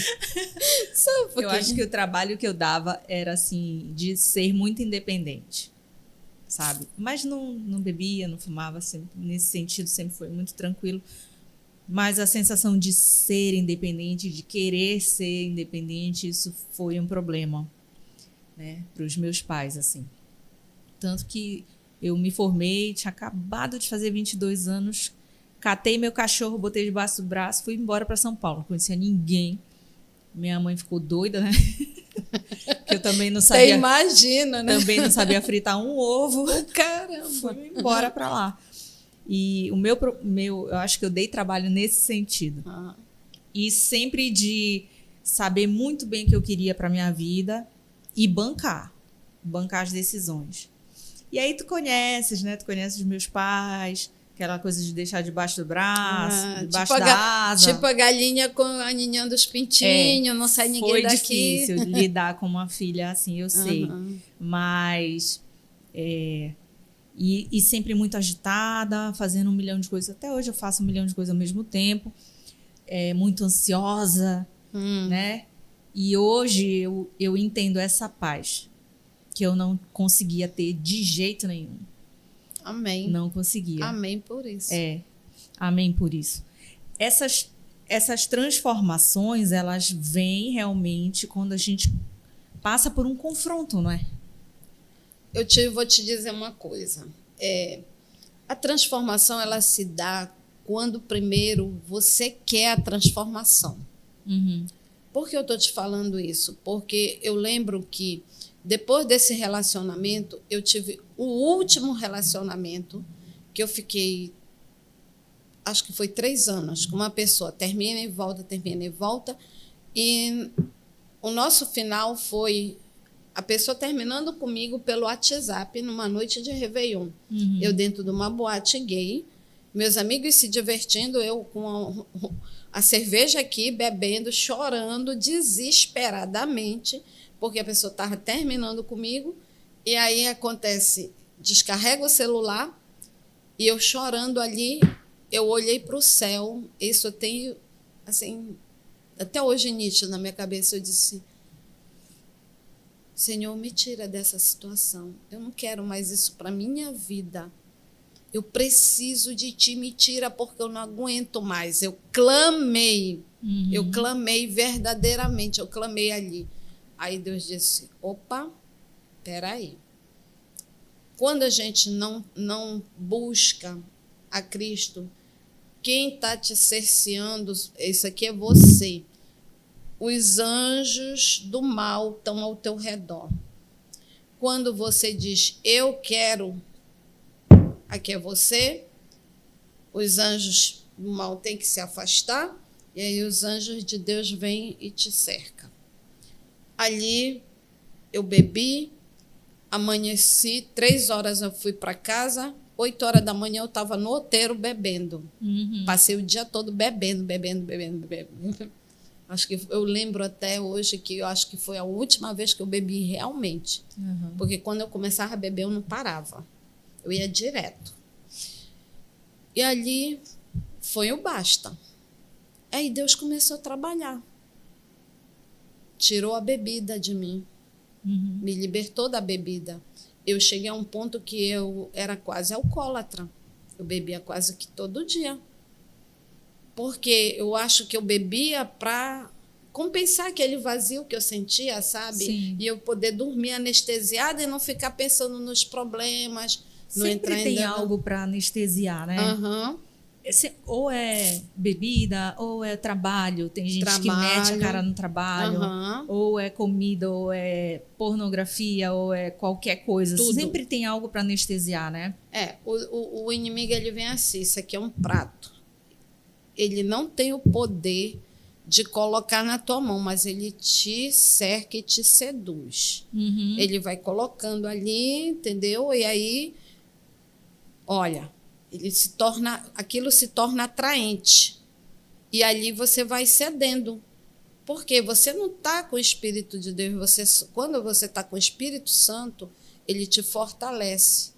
Eu acho que o trabalho que eu dava era assim, de ser muito independente, sabe? Mas não bebia, não fumava, sempre, nesse sentido sempre foi muito tranquilo. Mas a sensação de ser independente, de querer ser independente, isso foi um problema, né, para os meus pais, assim. Tanto que eu me formei, tinha acabado de fazer 22 anos, catei meu cachorro, botei debaixo do braço, fui embora para São Paulo. Não conhecia ninguém. Minha mãe ficou doida, né? Que eu também não sabia. Você imagina, né? Também não sabia fritar um ovo. Caramba! Fui embora para lá. E o meu, eu acho que eu dei trabalho nesse sentido. E sempre de saber muito bem o que eu queria para minha vida e bancar as decisões. E aí tu conheces, né? Tu conheces os meus pais, aquela coisa de deixar debaixo do braço, debaixo tipo da asa. Tipo a galinha com a ninhã dos pintinhos, não sai ninguém daqui. Foi difícil lidar com uma filha assim, eu sei. Mas... E sempre muito agitada, fazendo 1 milhão de coisas. Até hoje eu faço 1 milhão de coisas ao mesmo tempo. Muito ansiosa, né? E hoje eu entendo essa paz que eu não conseguia ter de jeito nenhum. Amém. Não conseguia. Amém por isso. Amém por isso. Essas transformações, elas vêm realmente quando a gente passa por um confronto, não é? Vou te dizer uma coisa. A transformação, ela se dá quando primeiro você quer a transformação. Por que eu estou te falando isso? Porque eu lembro que depois desse relacionamento, eu tive o último relacionamento que eu fiquei, acho que foi 3 anos, com uma pessoa. Termina e volta. E o nosso final foi a pessoa terminando comigo pelo WhatsApp numa noite de Réveillon. Eu dentro de uma boate gay, meus amigos se divertindo, eu com a cerveja aqui, bebendo, chorando desesperadamente, porque a pessoa estava terminando comigo E aí acontece, descarrega o celular e eu chorando ali, eu olhei para o céu, isso eu tenho, assim, até hoje nítido na minha cabeça, eu disse, Senhor, me tira dessa situação, eu não quero mais isso para a minha vida, eu preciso de ti, me tira porque eu não aguento mais. Eu clamei verdadeiramente, eu clamei ali. Aí Deus disse, opa, peraí. Quando a gente não busca a Cristo, quem está te cerceando, isso aqui é você. Os anjos do mal estão ao teu redor. Quando você diz, eu quero, aqui é você, os anjos do mal têm que se afastar, e aí os anjos de Deus vêm e te cercam. Ali eu bebi, amanheci, 3 horas eu fui para casa, 8 horas da manhã eu estava no outeiro bebendo. Passei o dia todo bebendo. Acho que eu lembro até hoje que eu acho que foi a última vez que eu bebi realmente. Porque quando eu começava a beber eu não parava. Eu ia direto. E ali foi o basta. Aí Deus começou a trabalhar. Tirou a bebida de mim. Me libertou da bebida. Eu cheguei a um ponto que eu era quase alcoólatra. Eu bebia quase que todo dia. Porque eu acho que eu bebia para compensar aquele vazio que eu sentia, sabe? Sim. E eu poder dormir anestesiada e não ficar pensando nos problemas. Sempre tem algo para anestesiar, né? Ou é bebida, ou é trabalho. Tem gente que mete a cara no trabalho. Ou é comida, ou é pornografia, ou é qualquer coisa. Tudo. Sempre tem algo para anestesiar, né? O inimigo ele vem assim, isso aqui é um prato. Ele não tem o poder de colocar na tua mão, mas ele te cerca e te seduz. Ele vai colocando ali, entendeu? E aí, olha, aquilo se torna atraente. E ali você vai cedendo. Porque você não está com o Espírito de Deus. Quando você está com o Espírito Santo, ele te fortalece.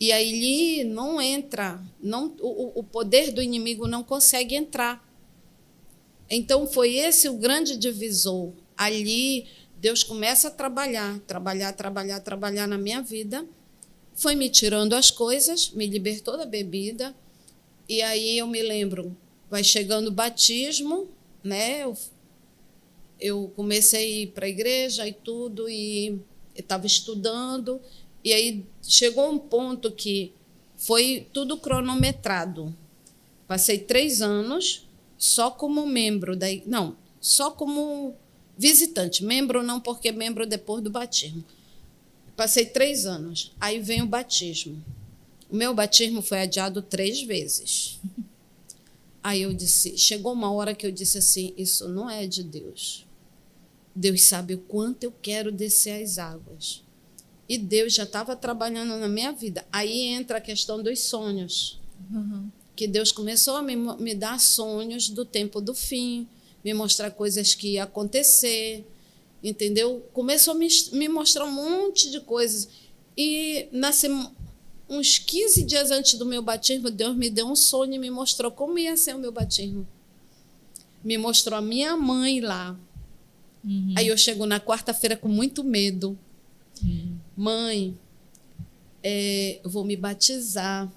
E aí não entra, o poder do inimigo não consegue entrar. Então foi esse o grande divisor. Ali Deus começa a trabalhar na minha vida. Foi me tirando as coisas, me libertou da bebida. E aí eu me lembro, vai chegando o batismo, né? Eu comecei a ir para a igreja e tudo, e eu estava estudando. E aí chegou um ponto que foi tudo cronometrado. Passei 3 anos só como membro só como visitante. Membro não, porque membro depois do batismo. Passei 3 anos. Aí vem o batismo. O meu batismo foi adiado 3 vezes. Aí eu disse, chegou uma hora que eu disse assim, isso não é de Deus. Deus sabe o quanto eu quero descer as águas. E Deus já estava trabalhando na minha vida. Aí entra a questão dos sonhos. Que Deus começou a me dar sonhos do tempo do fim, me mostrar coisas que iam acontecer, entendeu? Começou a me mostrar um monte de coisas. E uns 15 dias antes do meu batismo, Deus me deu um sonho e me mostrou como ia ser o meu batismo. Me mostrou a minha mãe lá. Aí eu chego na quarta-feira com muito medo. Mãe, eu vou me batizar.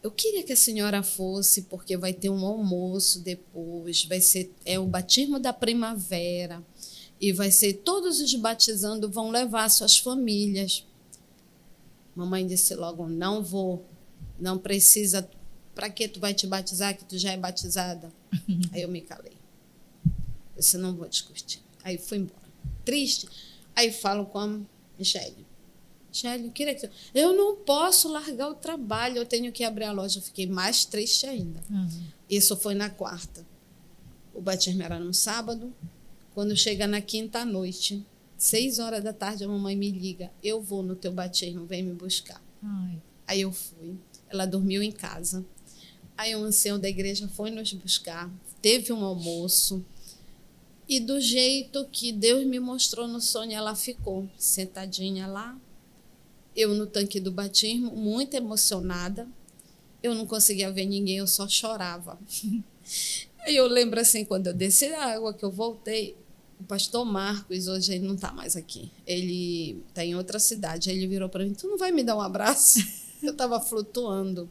Eu queria que a senhora fosse, porque vai ter um almoço depois, vai ser o batismo da primavera, e vai ser todos os batizando vão levar suas famílias. Mamãe disse logo, não vou, não precisa, para que tu vai te batizar, que tu já é batizada? Aí eu me calei. Eu disse, não vou discutir. Aí fui embora. Triste. Aí falo com a Michele. Michele, eu não posso largar o trabalho, eu tenho que abrir a loja. Eu fiquei mais triste ainda. Isso foi na quarta. O batismo era no sábado. Quando chega na quinta à noite, 6 horas da tarde, a mamãe me liga. Eu vou no teu batismo, vem me buscar. Aí eu fui. Ela dormiu em casa. Aí o ancião da igreja foi nos buscar. Teve um almoço. E do jeito que Deus me mostrou no sonho, ela ficou sentadinha lá. Eu no tanque do batismo, muito emocionada. Eu não conseguia ver ninguém, eu só chorava. Aí eu lembro assim, quando eu desci da água, que eu voltei, o pastor Marcos, hoje ele não está mais aqui. Ele está em outra cidade. Aí ele virou para mim, tu não vai me dar um abraço? Eu estava flutuando.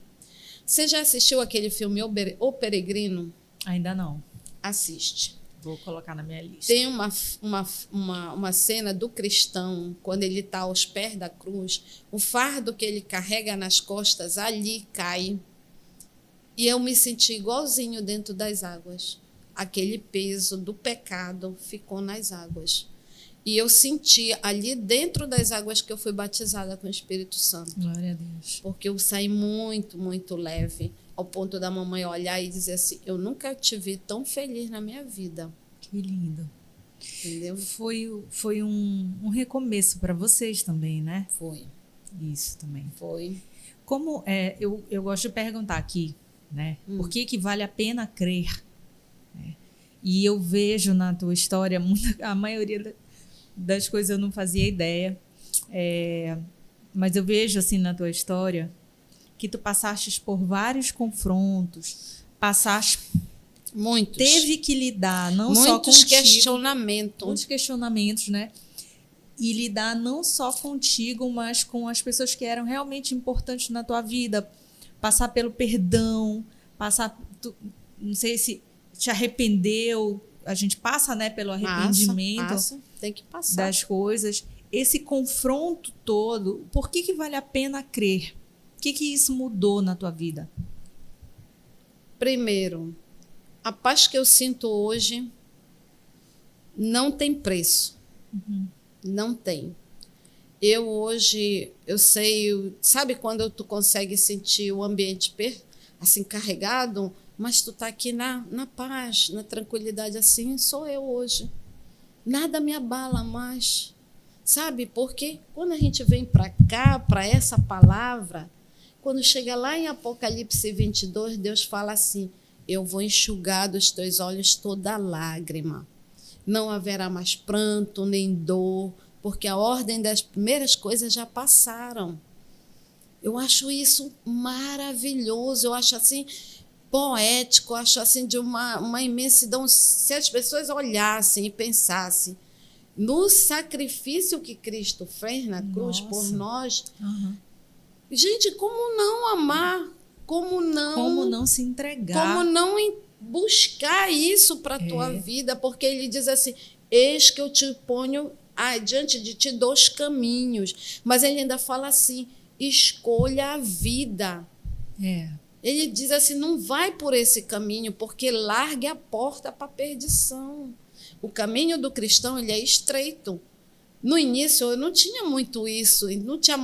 Você já assistiu aquele filme O Peregrino? Ainda não. Assiste. Vou colocar na minha lista. Tem uma cena do cristão, quando ele está aos pés da cruz, o fardo que ele carrega nas costas ali cai. E eu me senti igualzinho dentro das águas. Aquele peso do pecado ficou nas águas. E eu senti ali dentro das águas que eu fui batizada com o Espírito Santo. Glória a Deus. Porque eu saí muito, muito leve, ao ponto da mamãe olhar e dizer assim, eu nunca te vi tão feliz na minha vida. Que lindo. Entendeu? Foi um recomeço para vocês também, né? Foi. Isso também. Foi. Como eu gosto de perguntar aqui, né? Por que vale a pena crer? E eu vejo na tua história, a maioria das coisas eu não fazia ideia, mas eu vejo assim na tua história que tu passaste por vários confrontos, Muitos. Teve que lidar não só contigo, muitos questionamentos, né? E lidar não só contigo, mas com as pessoas que eram realmente importantes na tua vida, passar pelo perdão, não sei se te arrependeu, a gente passa, né, pelo arrependimento passa. Tem que passar. Das coisas, esse confronto todo, por que vale a pena crer? O que isso mudou na tua vida? Primeiro, a paz que eu sinto hoje não tem preço. Não tem. Eu hoje, eu sei, sabe quando tu consegue sentir o ambiente assim carregado, mas tu tá aqui na paz, na tranquilidade, assim sou eu hoje. Nada me abala mais, sabe? Porque quando a gente vem para cá, para essa palavra, quando chega lá em Apocalipse 22, Deus fala assim, eu vou enxugar dos teus olhos toda lágrima. Não haverá mais pranto nem dor, porque a ordem das primeiras coisas já passaram. Eu acho isso maravilhoso, eu acho assim poético, eu acho assim de uma imensidão. Se as pessoas olhassem e pensassem no sacrifício que Cristo fez na cruz por nós, gente, como não amar? Como não se entregar? Como não buscar isso para a tua vida? Porque ele diz assim, eis que eu te ponho diante de ti 2 caminhos. Mas ele ainda fala assim, escolha a vida. Ele diz assim, não vai por esse caminho, porque largue a porta para a perdição. O caminho do cristão, ele é estreito. No início, eu não tinha muito isso. Não tinha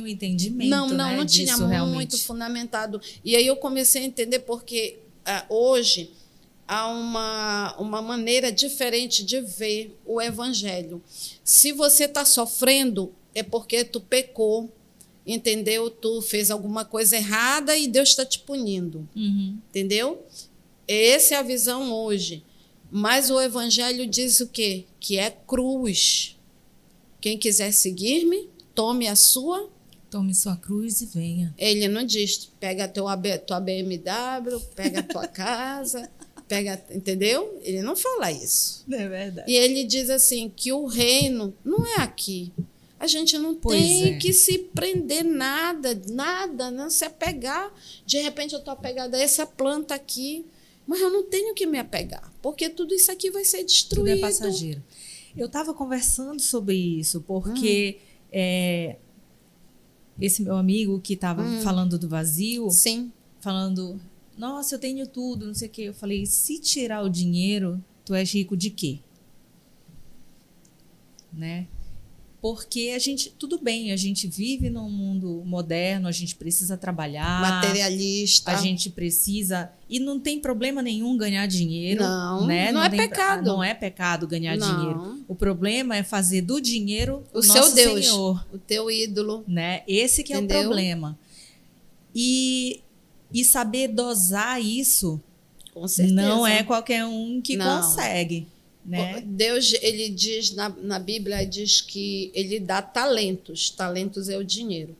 o entendimento, não tinha muito fundamentado. E aí eu comecei a entender porque hoje há uma maneira diferente de ver o evangelho. Se você está sofrendo, é porque tu pecou, entendeu? Tu fez alguma coisa errada e Deus está te punindo. Entendeu? Essa é a visão hoje. Mas o evangelho diz o quê? Que é cruz. Quem quiser seguir-me, tome sua cruz e venha. Ele não diz, pega tua BMW, pega a tua casa, entendeu? Ele não fala isso. É verdade. E ele diz assim, que o reino não é aqui. A gente não tem que se prender nada, não se apegar. De repente eu estou apegada a essa planta aqui, mas eu não tenho que me apegar, porque tudo isso aqui vai ser destruído. Tudo é passageiro. Eu estava conversando sobre isso, porque esse meu amigo que estava falando do vazio, falando, nossa, eu tenho tudo, não sei o quê. Eu falei, se tirar o dinheiro, tu és rico de quê? Né? Porque tudo bem, a gente vive num mundo moderno, a gente precisa trabalhar. Materialista. A gente precisa... E não tem problema nenhum ganhar dinheiro. Não, né? não é pecado. Não é pecado ganhar dinheiro. O problema é fazer do dinheiro o seu Deus, Senhor. o teu ídolo. Né? Esse que Entendeu? é o problema. E saber dosar isso, com certeza. não é qualquer um que consegue. né? Deus, ele diz na Bíblia, diz que ele dá talentos. Talentos é o dinheiro.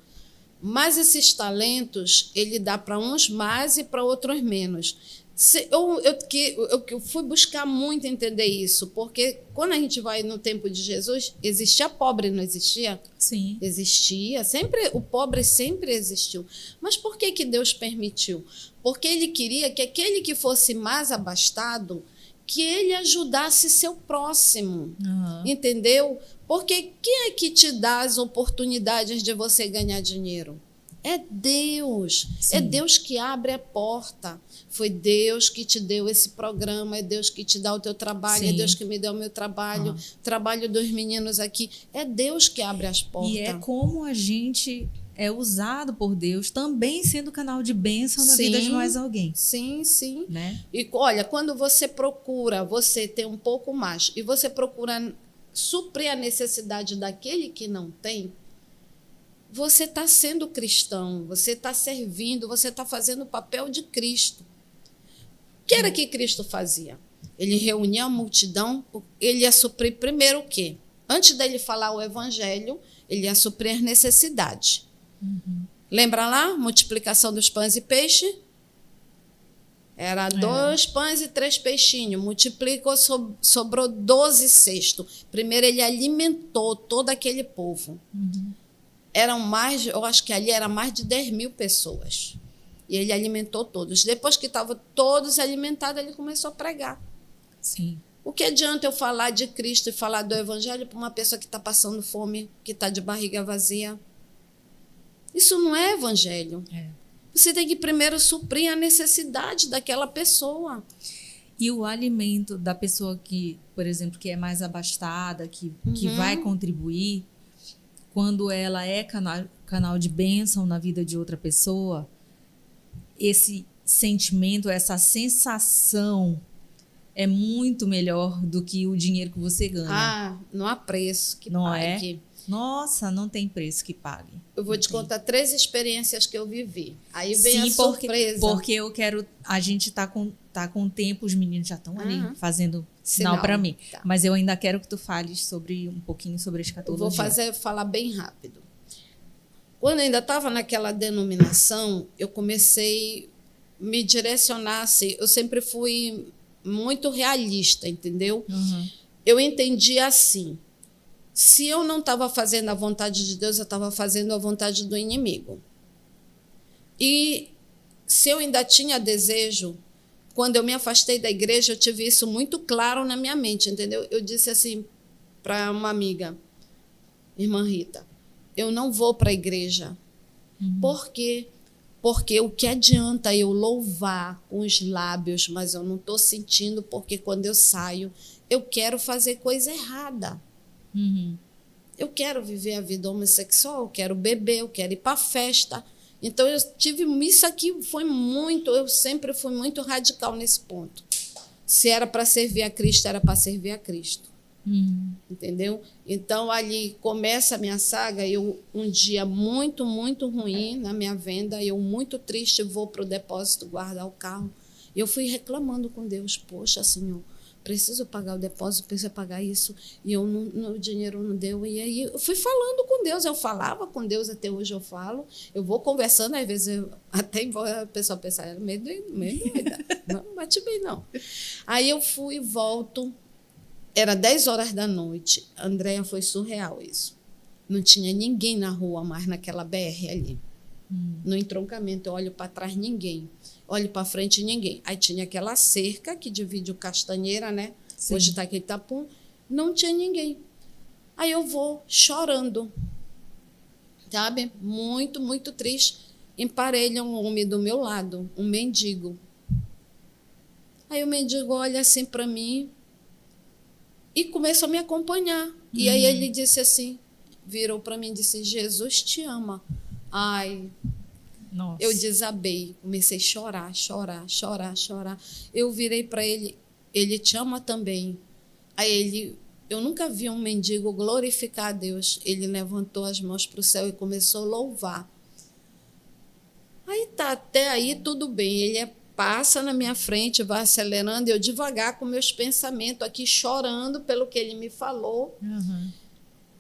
Mas esses talentos, ele dá para uns mais e para outros menos. Eu fui buscar muito entender isso, porque quando a gente vai no tempo de Jesus, existia pobre, não existia? Sim. Existia, sempre, o pobre sempre existiu. Mas por que que Deus permitiu? Porque ele queria que aquele que fosse mais abastado, que ele ajudasse seu próximo, entendeu? Porque quem é que te dá as oportunidades de você ganhar dinheiro? É Deus. Sim. É Deus que abre a porta. Foi Deus que te deu esse programa, é Deus que te dá o teu trabalho, Sim. é Deus que me deu o meu trabalho, trabalho dos meninos aqui. É Deus que abre as portas. E é como a gente é usado por Deus, também sendo canal de bênção na vida de mais alguém. Sim, sim. Né? E olha, quando você procura, você ter um pouco mais, e você procura suprir a necessidade daquele que não tem, você está sendo cristão, você está servindo, você está fazendo o papel de Cristo. O que era que Cristo fazia? Ele reunia a multidão, ele ia suprir primeiro o quê? Antes dele falar o evangelho, ele ia suprir as necessidades. Lembra lá? Multiplicação dos pães e peixe? Era 2 pães e 3 peixinhos. Multiplicou, sobrou 12 cestos. Primeiro ele alimentou todo aquele povo. Eram mais, eu acho que ali era mais de 10 mil pessoas. E ele alimentou todos. Depois que estavam todos alimentados, ele começou a pregar. Sim. O que adianta eu falar de Cristo e falar do evangelho para uma pessoa que está passando fome, que está de barriga vazia? Isso não é evangelho. Você tem que primeiro suprir a necessidade daquela pessoa. E o alimento da pessoa que, por exemplo, que é mais abastada, que vai contribuir, quando ela é canal de bênção na vida de outra pessoa, esse sentimento, essa sensação é muito melhor do que o dinheiro que você ganha. Ah, não há preço que não pague. Nossa, não tem preço que pague. Eu vou te contar 3 experiências que eu vivi. Aí vem a surpresa. Porque eu quero... A gente tá com tempo, os meninos já estão ali fazendo sinal para mim. Tá. Mas eu ainda quero que tu fales um pouquinho sobre a escatologia. Eu vou falar bem rápido. Quando eu ainda estava naquela denominação, eu comecei a me direcionar assim. Eu sempre fui muito realista, entendeu? Eu entendi assim. Se eu não estava fazendo a vontade de Deus, eu estava fazendo a vontade do inimigo. E se eu ainda tinha desejo, quando eu me afastei da igreja, eu tive isso muito claro na minha mente, entendeu? Eu disse assim para uma amiga, irmã Rita, eu não vou para a igreja. Por quê? Porque o que adianta eu louvar com os lábios, mas eu não estou sentindo, porque quando eu saio, eu quero fazer coisa errada. Eu quero viver a vida homossexual, eu quero beber, eu quero ir para a festa. Então, eu tive isso aqui, eu sempre fui muito radical nesse ponto. Se era para servir a Cristo, era para servir a Cristo. Entendeu? Então, ali começa a minha saga, um dia muito, muito ruim na minha venda, eu muito triste, vou para o depósito guardar o carro. E eu fui reclamando com Deus, poxa, Senhor, preciso pagar o depósito, preciso pagar isso, e o dinheiro não deu. E aí eu fui falando com Deus, eu falava com Deus, até hoje eu falo, eu vou conversando, às vezes até a pessoa pensar, meio doida, não bate bem não. Aí eu fui e volto, era 10 horas da noite, Andréia, foi surreal isso. Não tinha ninguém na rua mais naquela BR ali. No entroncamento, eu olho para trás, ninguém. Olho para frente, ninguém. Aí tinha aquela cerca que divide o Castanheira, né? Sim. Hoje está aquele Itapum. Não tinha ninguém. Aí eu vou chorando, sabe? Muito, muito triste. Emparelha um homem do meu lado, um mendigo. Aí o mendigo olha assim para mim e começou a me acompanhar. E aí ele disse assim, virou para mim e disse, Jesus te ama. Ai, nossa. Eu desabei, comecei a chorar. Eu virei para ele, ele te ama também. Aí eu nunca vi um mendigo glorificar a Deus. Ele levantou as mãos para o céu e começou a louvar. Aí tá, até aí tudo bem. Ele é passa na minha frente, vai acelerando, e eu devagar com meus pensamentos aqui, chorando pelo que ele me falou. Uhum.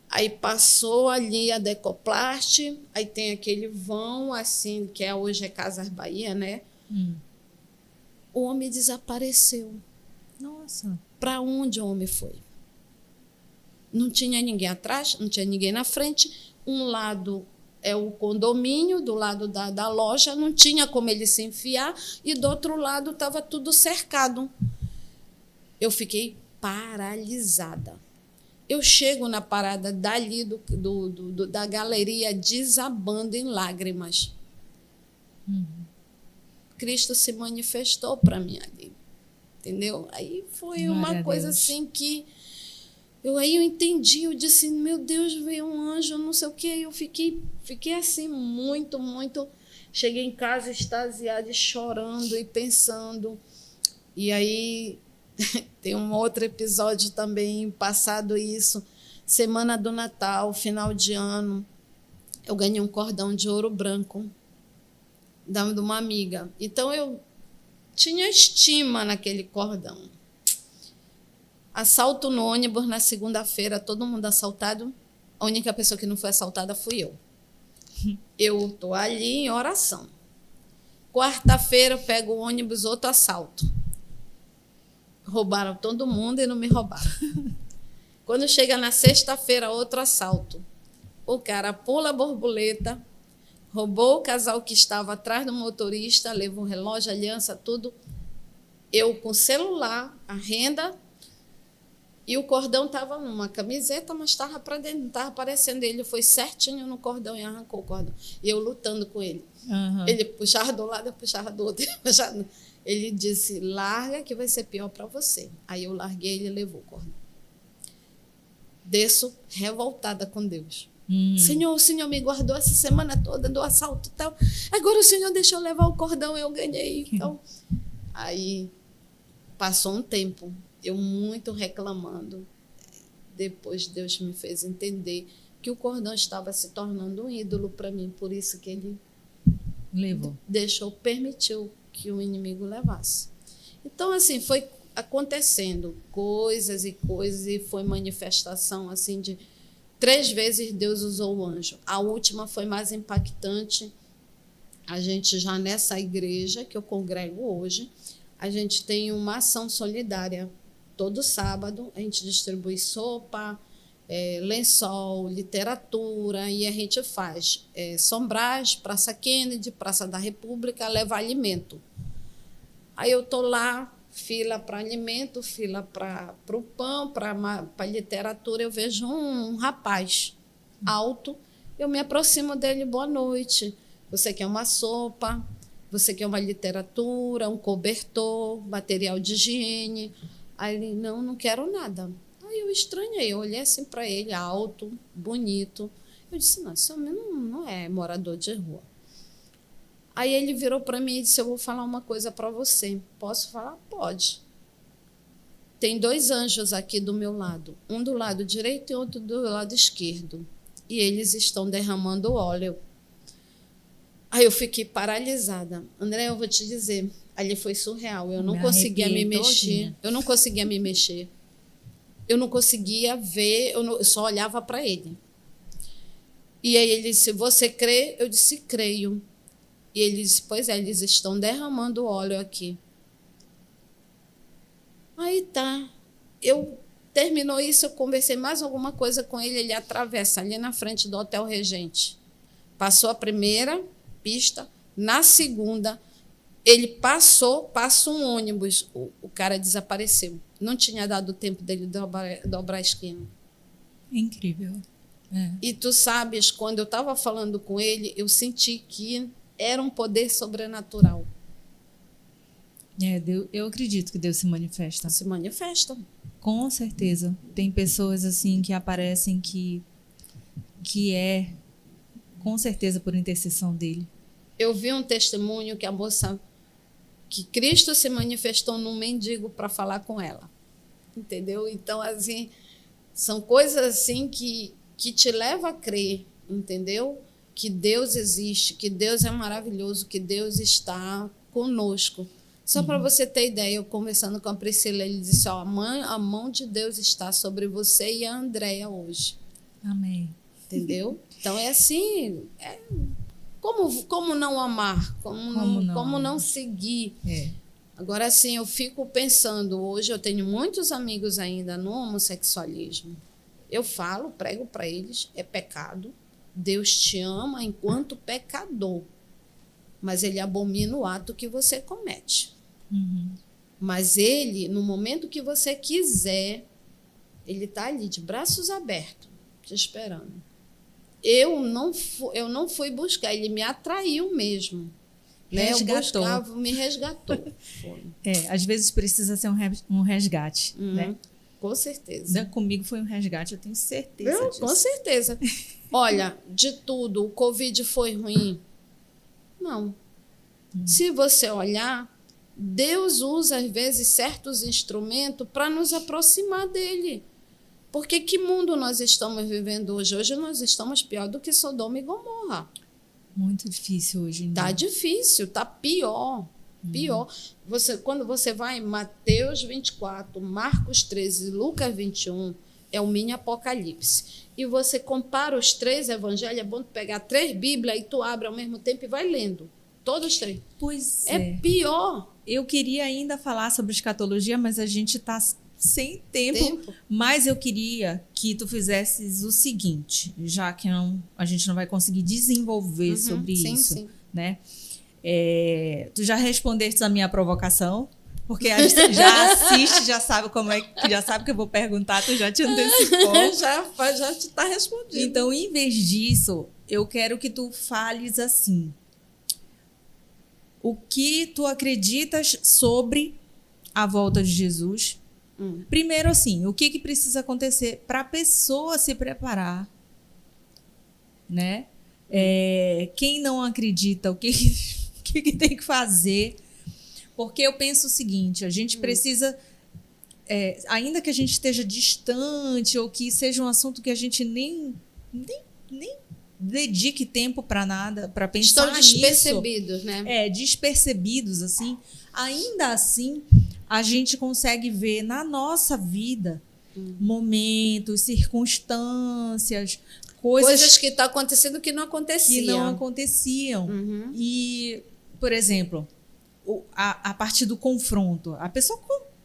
Aí passou ali a Decoplast, aí tem aquele vão, assim, que hoje é Casas Bahia, né? O homem desapareceu. Nossa. Para onde o homem foi? Não tinha ninguém atrás, não tinha ninguém na frente. Um lado é o condomínio, do lado da loja, não tinha como ele se enfiar, e do outro lado estava tudo cercado. Eu fiquei paralisada. Eu chego na parada dali da galeria desabando em lágrimas. Cristo se manifestou para mim ali. Entendeu? Aí foi uma coisa assim que eu entendi, eu disse, meu Deus, veio um anjo, não sei o quê. Eu fiquei assim muito, muito. Cheguei em casa extasiada, chorando e pensando. E aí tem um outro episódio também, passado isso, semana do Natal, final de ano, eu ganhei um cordão de ouro branco de uma amiga. Então eu tinha estima naquele cordão. Assalto no ônibus na segunda-feira, todo mundo assaltado. A única pessoa que não foi assaltada fui eu. Eu estou ali em oração. Quarta-feira eu pego o ônibus, outro assalto. Roubaram todo mundo e não me roubaram. Quando chega na sexta-feira, outro assalto. O cara pula a borboleta, roubou o casal que estava atrás do motorista, levou o relógio, aliança, tudo. Eu com o celular, a renda, e o cordão estava numa camiseta, mas estava para dentro, não estava aparecendo. Ele foi certinho no cordão e arrancou o cordão. E eu lutando com ele. Uhum. Ele puxava do lado, eu puxava do outro. Ele disse, larga que vai ser pior para você. Aí eu larguei e ele levou o cordão. Desço revoltada com Deus. Senhor, o Senhor me guardou essa semana toda do assalto e tal. Agora o Senhor deixou eu levar o cordão, eu ganhei. Então, aí passou um tempo, eu muito reclamando. Depois Deus me fez entender que o cordão estava se tornando um ídolo para mim, por isso que ele levou. Permitiu que o inimigo levasse. Então, assim, foi acontecendo coisas e foi manifestação assim de 3 vezes Deus usou o anjo. A última foi mais impactante. A gente já nessa igreja que eu congrego hoje, a gente tem uma ação solidária. Todo sábado a gente distribui sopa, lençol, literatura, e a gente faz São Brás, Praça Kennedy, Praça da República, leva alimento. Aí eu estou lá, fila para alimento, fila para o pão, para literatura. Eu vejo um rapaz alto, eu me aproximo dele, boa noite. Você quer uma sopa? Você quer uma literatura, um cobertor, material de higiene? Aí ele, não quero nada. Aí eu estranhei, eu olhei assim para ele, alto, bonito. Eu disse, não, esse homem não é morador de rua. Aí ele virou para mim e disse, eu vou falar uma coisa para você. Posso falar? Pode. Tem 2 anjos aqui do meu lado, um do lado direito e outro do lado esquerdo. E eles estão derramando óleo. Aí eu fiquei paralisada. André, eu vou te dizer, ali foi surreal. Eu não conseguia me mexer. Eu não conseguia me mexer. Eu não conseguia ver, eu só olhava para ele. E aí ele disse, você crê? Eu disse, creio. E ele disse, pois é, eles estão derramando óleo aqui. Aí tá. Terminou isso, eu conversei mais alguma coisa com ele, ele atravessa ali na frente do Hotel Regente. Passou a primeira pista, na segunda, ele passa um ônibus, o cara desapareceu. Não tinha dado tempo dele dobrar a esquina. Incrível. E tu sabes, quando eu estava falando com ele, eu senti que era um poder sobrenatural. Eu acredito que Deus se manifesta. Se manifesta. Com certeza. Tem pessoas assim que aparecem que é com certeza por intercessão dele. Eu vi um testemunho que a moça, que Cristo se manifestou num mendigo para falar com ela. Entendeu? Então, assim, são coisas assim que te levam a crer, entendeu? Que Deus existe, que Deus é maravilhoso, que Deus está conosco. Só para você ter ideia, eu conversando com a Priscila, ele disse, ó, a mão de Deus está sobre você e a Andréia hoje. Amém. Entendeu? Então é assim, como não amar? Como não seguir? É. Agora, assim, eu fico pensando, hoje eu tenho muitos amigos ainda no homossexualismo. Eu falo, prego para eles, é pecado. Deus te ama enquanto pecador, mas ele abomina o ato que você comete. Uhum. Mas ele, no momento que você quiser, ele está ali de braços abertos, te esperando. Eu não fui buscar, ele me atraiu mesmo. Resgatou. Eu buscava, me resgatou. Foi. Às vezes precisa ser um resgate, né? Com certeza. Comigo foi um resgate, eu tenho certeza disso. Com certeza. Olha, de tudo, o Covid foi ruim? Não. Se você olhar, Deus usa, às vezes, certos instrumentos para nos aproximar dele. Porque que mundo nós estamos vivendo hoje? Hoje nós estamos pior do que Sodoma e Gomorra. Muito difícil hoje em dia. Tá difícil, tá pior. Pior. Quando você vai em Mateus 24, Marcos 13, Lucas 21, é o mini apocalipse. E você compara os 3 evangelhos, é bom tu pegar 3 Bíblias e tu abre ao mesmo tempo e vai lendo. Todos 3. Pois é. Pior. Eu queria ainda falar sobre escatologia, mas a gente está sem tempo. Mas eu queria que tu fizesses o seguinte, já que a gente não vai conseguir desenvolver sobre isso, sim. Né? Tu já respondeste a minha provocação, porque já assiste, já sabe já sabe que eu vou perguntar, tu já te antecipou. já te está respondendo. Então, em vez disso, eu quero que tu fales assim. O que tu acreditas sobre a volta de Jesus? Primeiro, assim, o que precisa acontecer para a pessoa se preparar, né? Quem não acredita, o que tem que fazer? Porque eu penso o seguinte, a gente precisa, ainda que a gente esteja distante ou que seja um assunto que a gente nem dedique tempo para nada, para pensar nisso. Estão despercebidos, né? Despercebidos, assim. Ainda assim, a gente consegue ver na nossa vida momentos, circunstâncias, coisas que estão acontecendo que não aconteciam. Que não aconteciam. E, por exemplo, a partir do confronto, a pessoa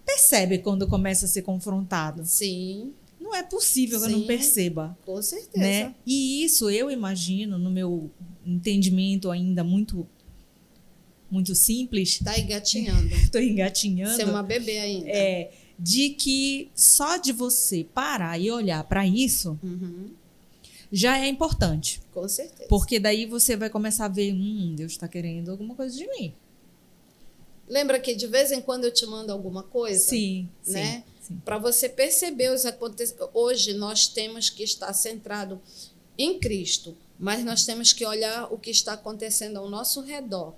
percebe quando começa a ser confrontada. Sim. Não é possível que eu não perceba. Com certeza. Né? E isso eu imagino, no meu entendimento ainda muito simples. Está engatinhando. Estou engatinhando. Você é uma bebê ainda. De que só de você parar e olhar para isso já é importante. Com certeza. Porque daí você vai começar a ver, Deus está querendo alguma coisa de mim. Lembra que de vez em quando eu te mando alguma coisa? Sim, né? Sim. Para você perceber os acontecimentos. Hoje nós temos que estar centrado em Cristo, mas nós temos que olhar o que está acontecendo ao nosso redor.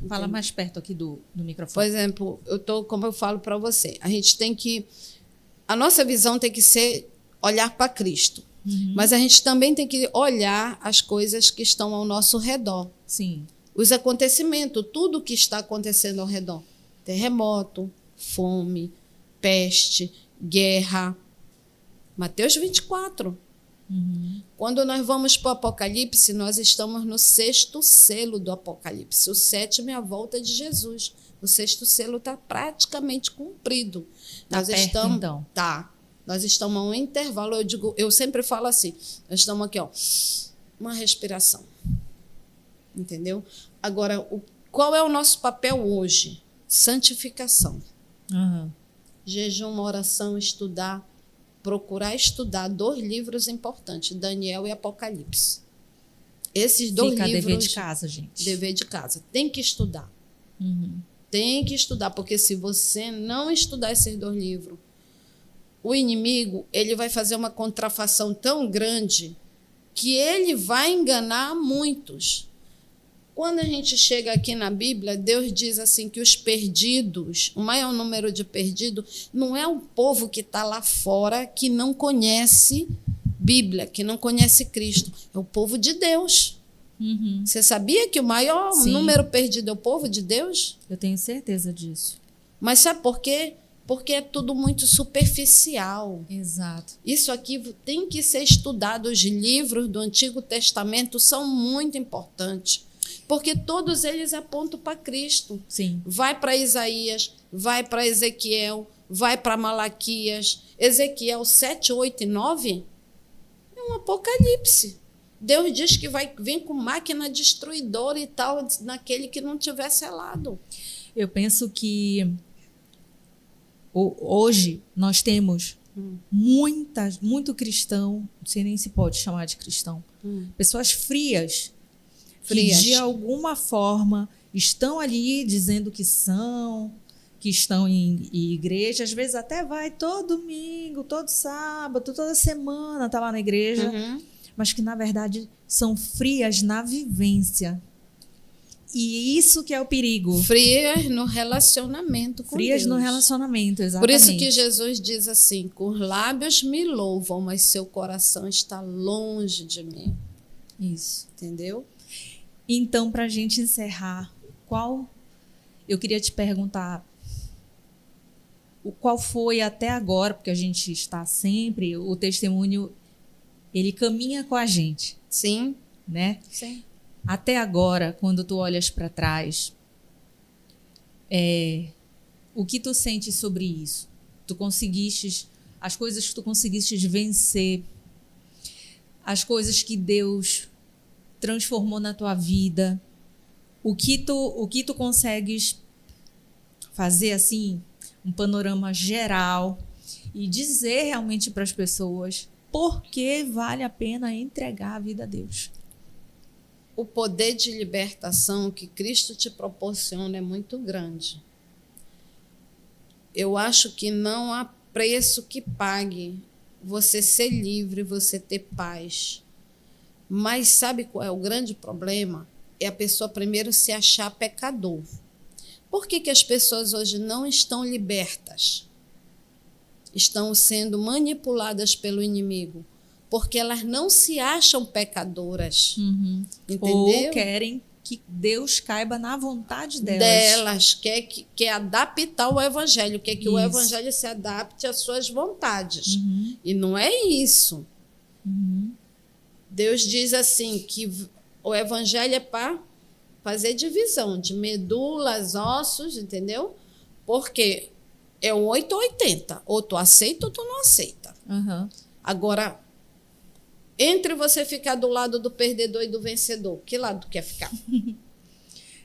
Fala mais perto aqui do microfone. Por exemplo, como eu falo para você, a nossa visão tem que ser olhar para Cristo, mas a gente também tem que olhar as coisas que estão ao nosso redor. Sim. Os acontecimentos, tudo que está acontecendo ao redor. Terremoto, fome, peste, guerra. Mateus 24. Quando nós vamos para o Apocalipse, nós estamos no 6º selo do Apocalipse. O 7º é a volta de Jesus. O 6º selo está praticamente cumprido. Nós estamos, então. Nós estamos a um intervalo. Eu sempre falo assim, nós estamos aqui, uma respiração. Entendeu? Agora, qual é o nosso papel hoje? Santificação. Jejum, oração, estudar. Procurar estudar 2 livros importantes, Daniel e Apocalipse. Esses 2 livros... Fica dever de casa, gente. Dever de casa. Tem que estudar. Tem que estudar, porque se você não estudar esses 2 livros, o inimigo ele vai fazer uma contrafação tão grande que ele vai enganar muitos. Quando a gente chega aqui na Bíblia, Deus diz assim que os perdidos, o maior número de perdidos, não é o povo que está lá fora que não conhece Bíblia, que não conhece Cristo. É o povo de Deus. Uhum. Você sabia que o maior Sim. número perdido é o povo de Deus? Eu tenho certeza disso. Mas sabe por quê? Porque é tudo muito superficial. Exato. Isso aqui tem que ser estudado. Os livros do Antigo Testamento são muito importantes, porque todos eles apontam para Cristo. Sim. Vai para Isaías, vai para Ezequiel, vai para Malaquias. Ezequiel 7, 8 e 9 é um apocalipse. Deus diz que vai vir com máquina destruidora e tal, naquele que não tiver selado. Eu penso que hoje nós temos muito cristão, não sei nem se pode chamar de cristão, pessoas frias, que de alguma forma estão ali dizendo que estão em igreja, às vezes até vai todo domingo, todo sábado, toda semana está lá na igreja, mas que na verdade são frias na vivência. E isso que é o perigo. Frias no relacionamento com Frias Deus. no relacionamento, exatamente. Por isso que Jesus diz assim, com os lábios me louvam, mas seu coração está longe de mim. Isso. Entendeu? Então, para a gente encerrar, eu queria te perguntar qual foi até agora, porque a gente está sempre, o testemunho, ele caminha com a gente. Sim. Né? Sim. Até agora, quando tu olhas para trás, o que tu sentes sobre isso? As coisas que tu conseguiste vencer, as coisas que Deus transformou na tua vida, o que tu consegues fazer assim, um panorama geral e dizer realmente para as pessoas por que vale a pena entregar a vida a Deus? O poder de libertação que Cristo te proporciona é muito grande. Eu acho que não há preço que pague você ser livre, você ter paz. Mas sabe qual é o grande problema? É a pessoa primeiro se achar pecador. Por que as pessoas hoje não estão libertas? Estão sendo manipuladas pelo inimigo. Porque elas não se acham pecadoras. Entendeu? Ou querem que Deus caiba na vontade delas. Quer adaptar o evangelho, quer que o evangelho se adapte às suas vontades. E não é isso. Deus diz assim, que o evangelho é para fazer divisão de medulas, ossos, entendeu? Porque é um 8 ou 80. Ou tu aceita ou tu não aceita. Agora, entre você ficar do lado do perdedor e do vencedor, que lado tu quer ficar?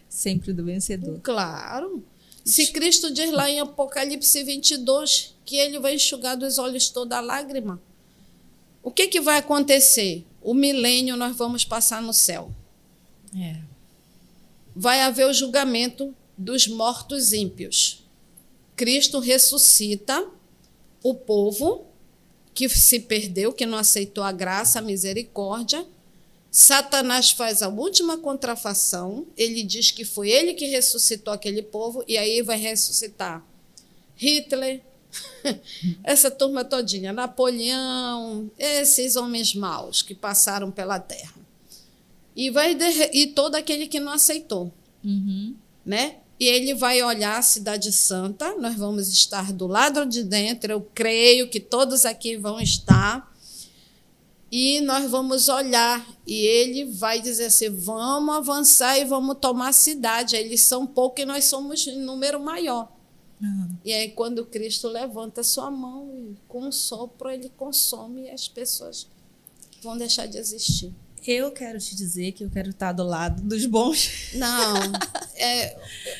Sempre do vencedor. Claro. Se Cristo diz lá em Apocalipse 22 que ele vai enxugar dos olhos toda a lágrima, o que vai acontecer? O milênio nós vamos passar no céu. Vai haver o julgamento dos mortos ímpios. Cristo ressuscita o povo que se perdeu, que não aceitou a graça, a misericórdia. Satanás faz a última contrafação, ele diz que foi ele que ressuscitou aquele povo, e aí vai ressuscitar Hitler, essa turma todinha, Napoleão, esses homens maus que passaram pela terra. E todo aquele que não aceitou. Né? E ele vai olhar a Cidade Santa, nós vamos estar do lado de dentro, eu creio que todos aqui vão estar, e nós vamos olhar, e ele vai dizer assim, vamos avançar e vamos tomar a cidade, eles são poucos e nós somos em número maior. E aí quando Cristo levanta a sua mão, e com um sopro ele consome, e as pessoas vão deixar de existir. Eu quero te dizer que eu quero estar do lado dos bons. Não.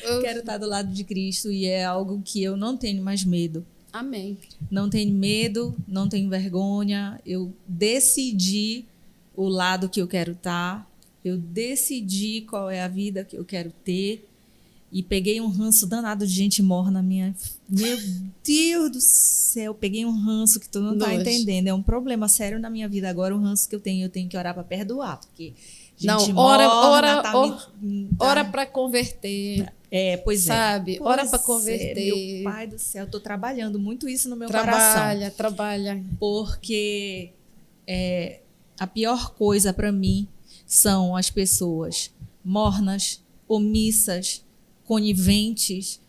Eu quero estar do lado de Cristo e é algo que eu não tenho mais medo. Amém. Não tenho medo, não tenho vergonha. Eu decidi o lado que eu quero estar. Eu decidi qual é a vida que eu quero ter. E peguei um ranço danado de gente morna na minha... Meu Deus do céu, peguei um ranço que tu não tá entendendo. É um problema sério na minha vida agora, o ranço que eu tenho que orar para perdoar, porque gente ora para converter. Pois sabe? Ora para converter. Meu pai do céu, eu tô trabalhando muito isso no meu coração. Trabalha. Porque a pior coisa para mim são as pessoas mornas, omissas, coniventes,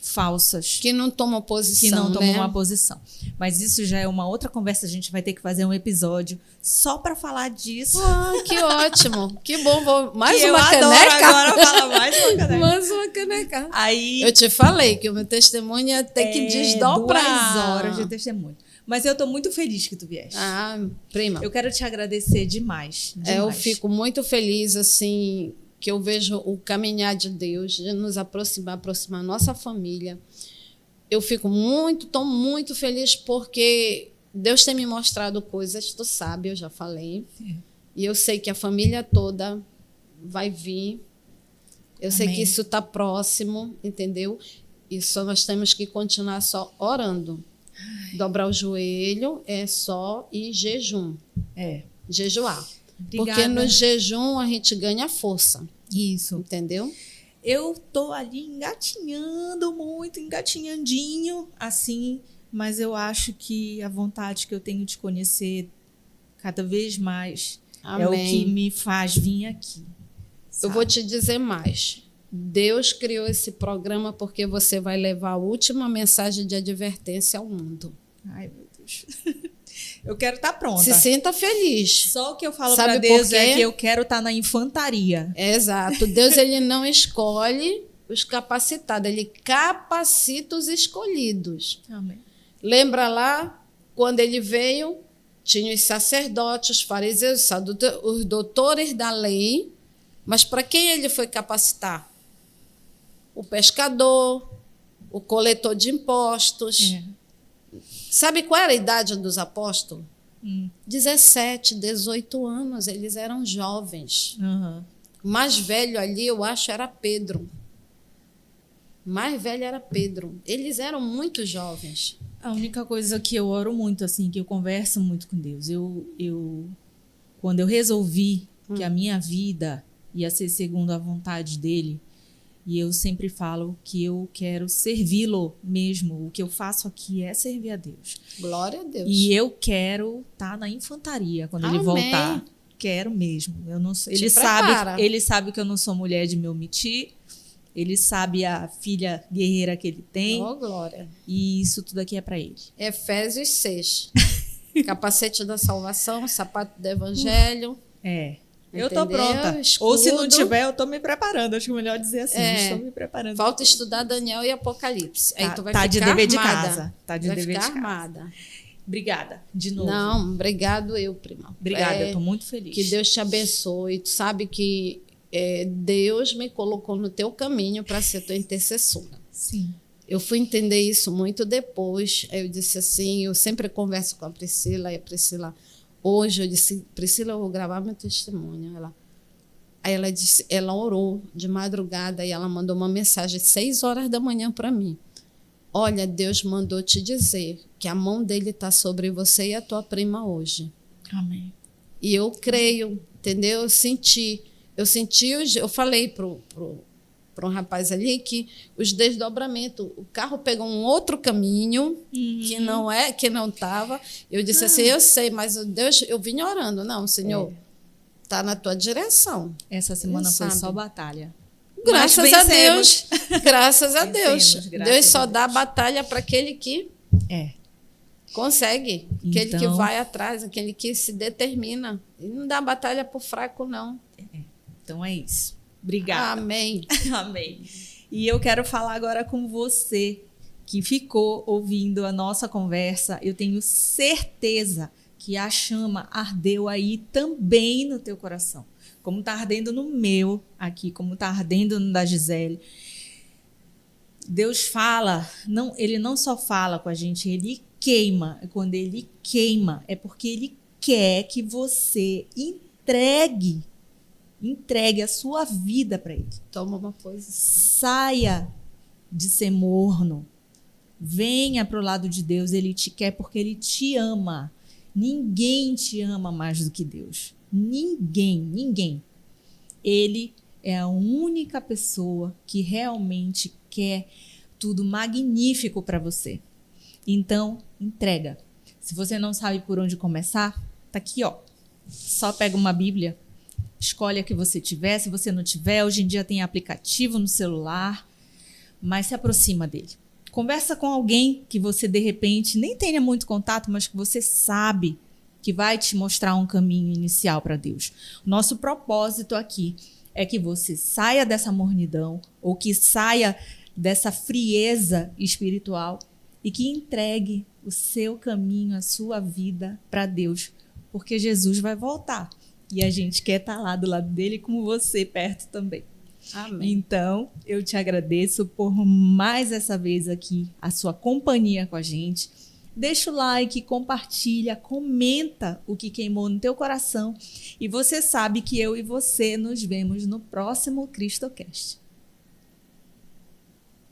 falsas, Que não tomam posição, que não tomam né? uma posição. Mas isso já é uma outra conversa, a gente vai ter que fazer um episódio só para falar disso. Ah, que ótimo. Que bom. Mais Que eu uma adoro caneca? agora falar mais uma caneca. Mais uma caneca. Aí Eu te falei que o meu testemunho ia ter que desdobrar. 2 horas de testemunho. Mas eu tô muito feliz que tu vieste. Ah, prima. Eu quero te agradecer demais. Eu fico muito feliz, assim, que eu vejo o caminhar de Deus, de nos aproximar a nossa família. Eu tô muito feliz porque Deus tem me mostrado coisas, tu sabe, eu já falei. Sim. E eu sei que a família toda vai vir. Eu sei Amém. que isso está próximo, entendeu? E só nós temos que continuar só orando. Dobrar o joelho é só ir jejum. Jejuar. Obrigada. Porque no jejum a gente ganha força, Isso. entendeu? Eu tô ali engatinhando muito, engatinhandinho, assim, mas eu acho que a vontade que eu tenho de conhecer cada vez mais é o que me faz vir aqui. Eu vou te dizer mais. Deus criou esse programa porque você vai levar a última mensagem de advertência ao mundo. Ai, meu Deus. Eu quero estar pronta. Se sinta feliz. Só o que eu falo Sabe para Deus por quê? é que eu quero estar na infantaria. Exato. Deus ele não escolhe os capacitados, ele capacita os escolhidos. Amém. Lembra lá, quando ele veio, tinha os sacerdotes, os fariseus, os doutores da lei, mas para quem ele foi capacitar? O pescador, o coletor de impostos. Sabe qual era a idade dos apóstolos? 17, 18 anos, eles eram jovens. Uhum. O mais velho ali, eu acho, era Pedro. O mais velho era Pedro. Eles eram muito jovens. A única coisa que eu oro muito, assim, que eu converso muito com Deus, quando eu resolvi que a minha vida ia ser segundo a vontade dele, e eu sempre falo que eu quero servi-lo mesmo. O que eu faço aqui é servir a Deus. Glória a Deus. E eu quero estar na infantaria quando ele voltar. Quero mesmo. Eu não sei. Ele sabe que eu não sou mulher de me omitir. Ele sabe a filha guerreira que ele tem. Oh, glória. E isso tudo aqui é para ele. Efésios 6. Capacete da salvação, sapato do evangelho. Eu tô pronta. Escudo. Ou se não tiver, eu tô me preparando. Acho que é melhor dizer assim. Estou me preparando. Falta estudar Daniel e Apocalipse. Aí tu vai tá ficar de dever armada. de casa. Tá de vai dever ficar de casa. armada. Obrigada, de novo. Não, obrigado eu, prima. Obrigada, eu tô muito feliz. Que Deus te abençoe. Tu sabe que Deus me colocou no teu caminho para ser tua intercessora. Sim. Eu fui entender isso muito depois. Aí eu disse assim, eu sempre converso com a Priscila, e a Priscila, hoje eu disse, Priscila, eu vou gravar meu testemunho. Aí ela disse, ela orou de madrugada e ela mandou uma mensagem 6 horas da manhã para mim. Olha, Deus mandou te dizer que a mão dele está sobre você e a tua prima hoje. Amém. E eu creio, entendeu? Eu falei para um rapaz ali que os desdobramentos, o carro pegou um outro caminho que não estava. Eu disse assim, eu sei, mas Deus, eu vim orando. Não, Senhor, está na tua direção. Essa semana foi só batalha. Graças a Deus. Graças a Deus. Graças Deus só a Deus. dá batalha para aquele que consegue, aquele que vai atrás, aquele que se determina. E não dá batalha por fraco, não. Então é isso. Obrigada. Amém. Amém. E eu quero falar agora com você que ficou ouvindo a nossa conversa. Eu tenho certeza que a chama ardeu aí também no teu coração. Como está ardendo no meu aqui, como está ardendo no da Gisele. Deus fala, ele não só fala com a gente, ele queima. Quando ele queima, é porque ele quer que você entregue a sua vida para ele. Toma uma posição. Saia de ser morno. Venha para o lado de Deus, ele te quer porque ele te ama. Ninguém te ama mais do que Deus. Ninguém. Ele é a única pessoa que realmente quer tudo magnífico para você. Então, entrega. Se você não sabe por onde começar, tá aqui, ó. Só pega uma Bíblia, Escolhe a que você tiver. Se você não tiver, hoje em dia tem aplicativo no celular, mas se aproxima dele. Conversa com alguém que você, de repente, nem tenha muito contato, mas que você sabe que vai te mostrar um caminho inicial para Deus. Nosso propósito aqui é que você saia dessa mornidão ou que saia dessa frieza espiritual e que entregue o seu caminho, a sua vida para Deus, porque Jesus vai voltar e a gente quer estar lá do lado dele, como você, perto também. Amém. Então, eu te agradeço por mais essa vez aqui, a sua companhia com a gente. Deixa o like, compartilha, comenta o que queimou no teu coração. E você sabe que eu e você nos vemos no próximo CristoCast.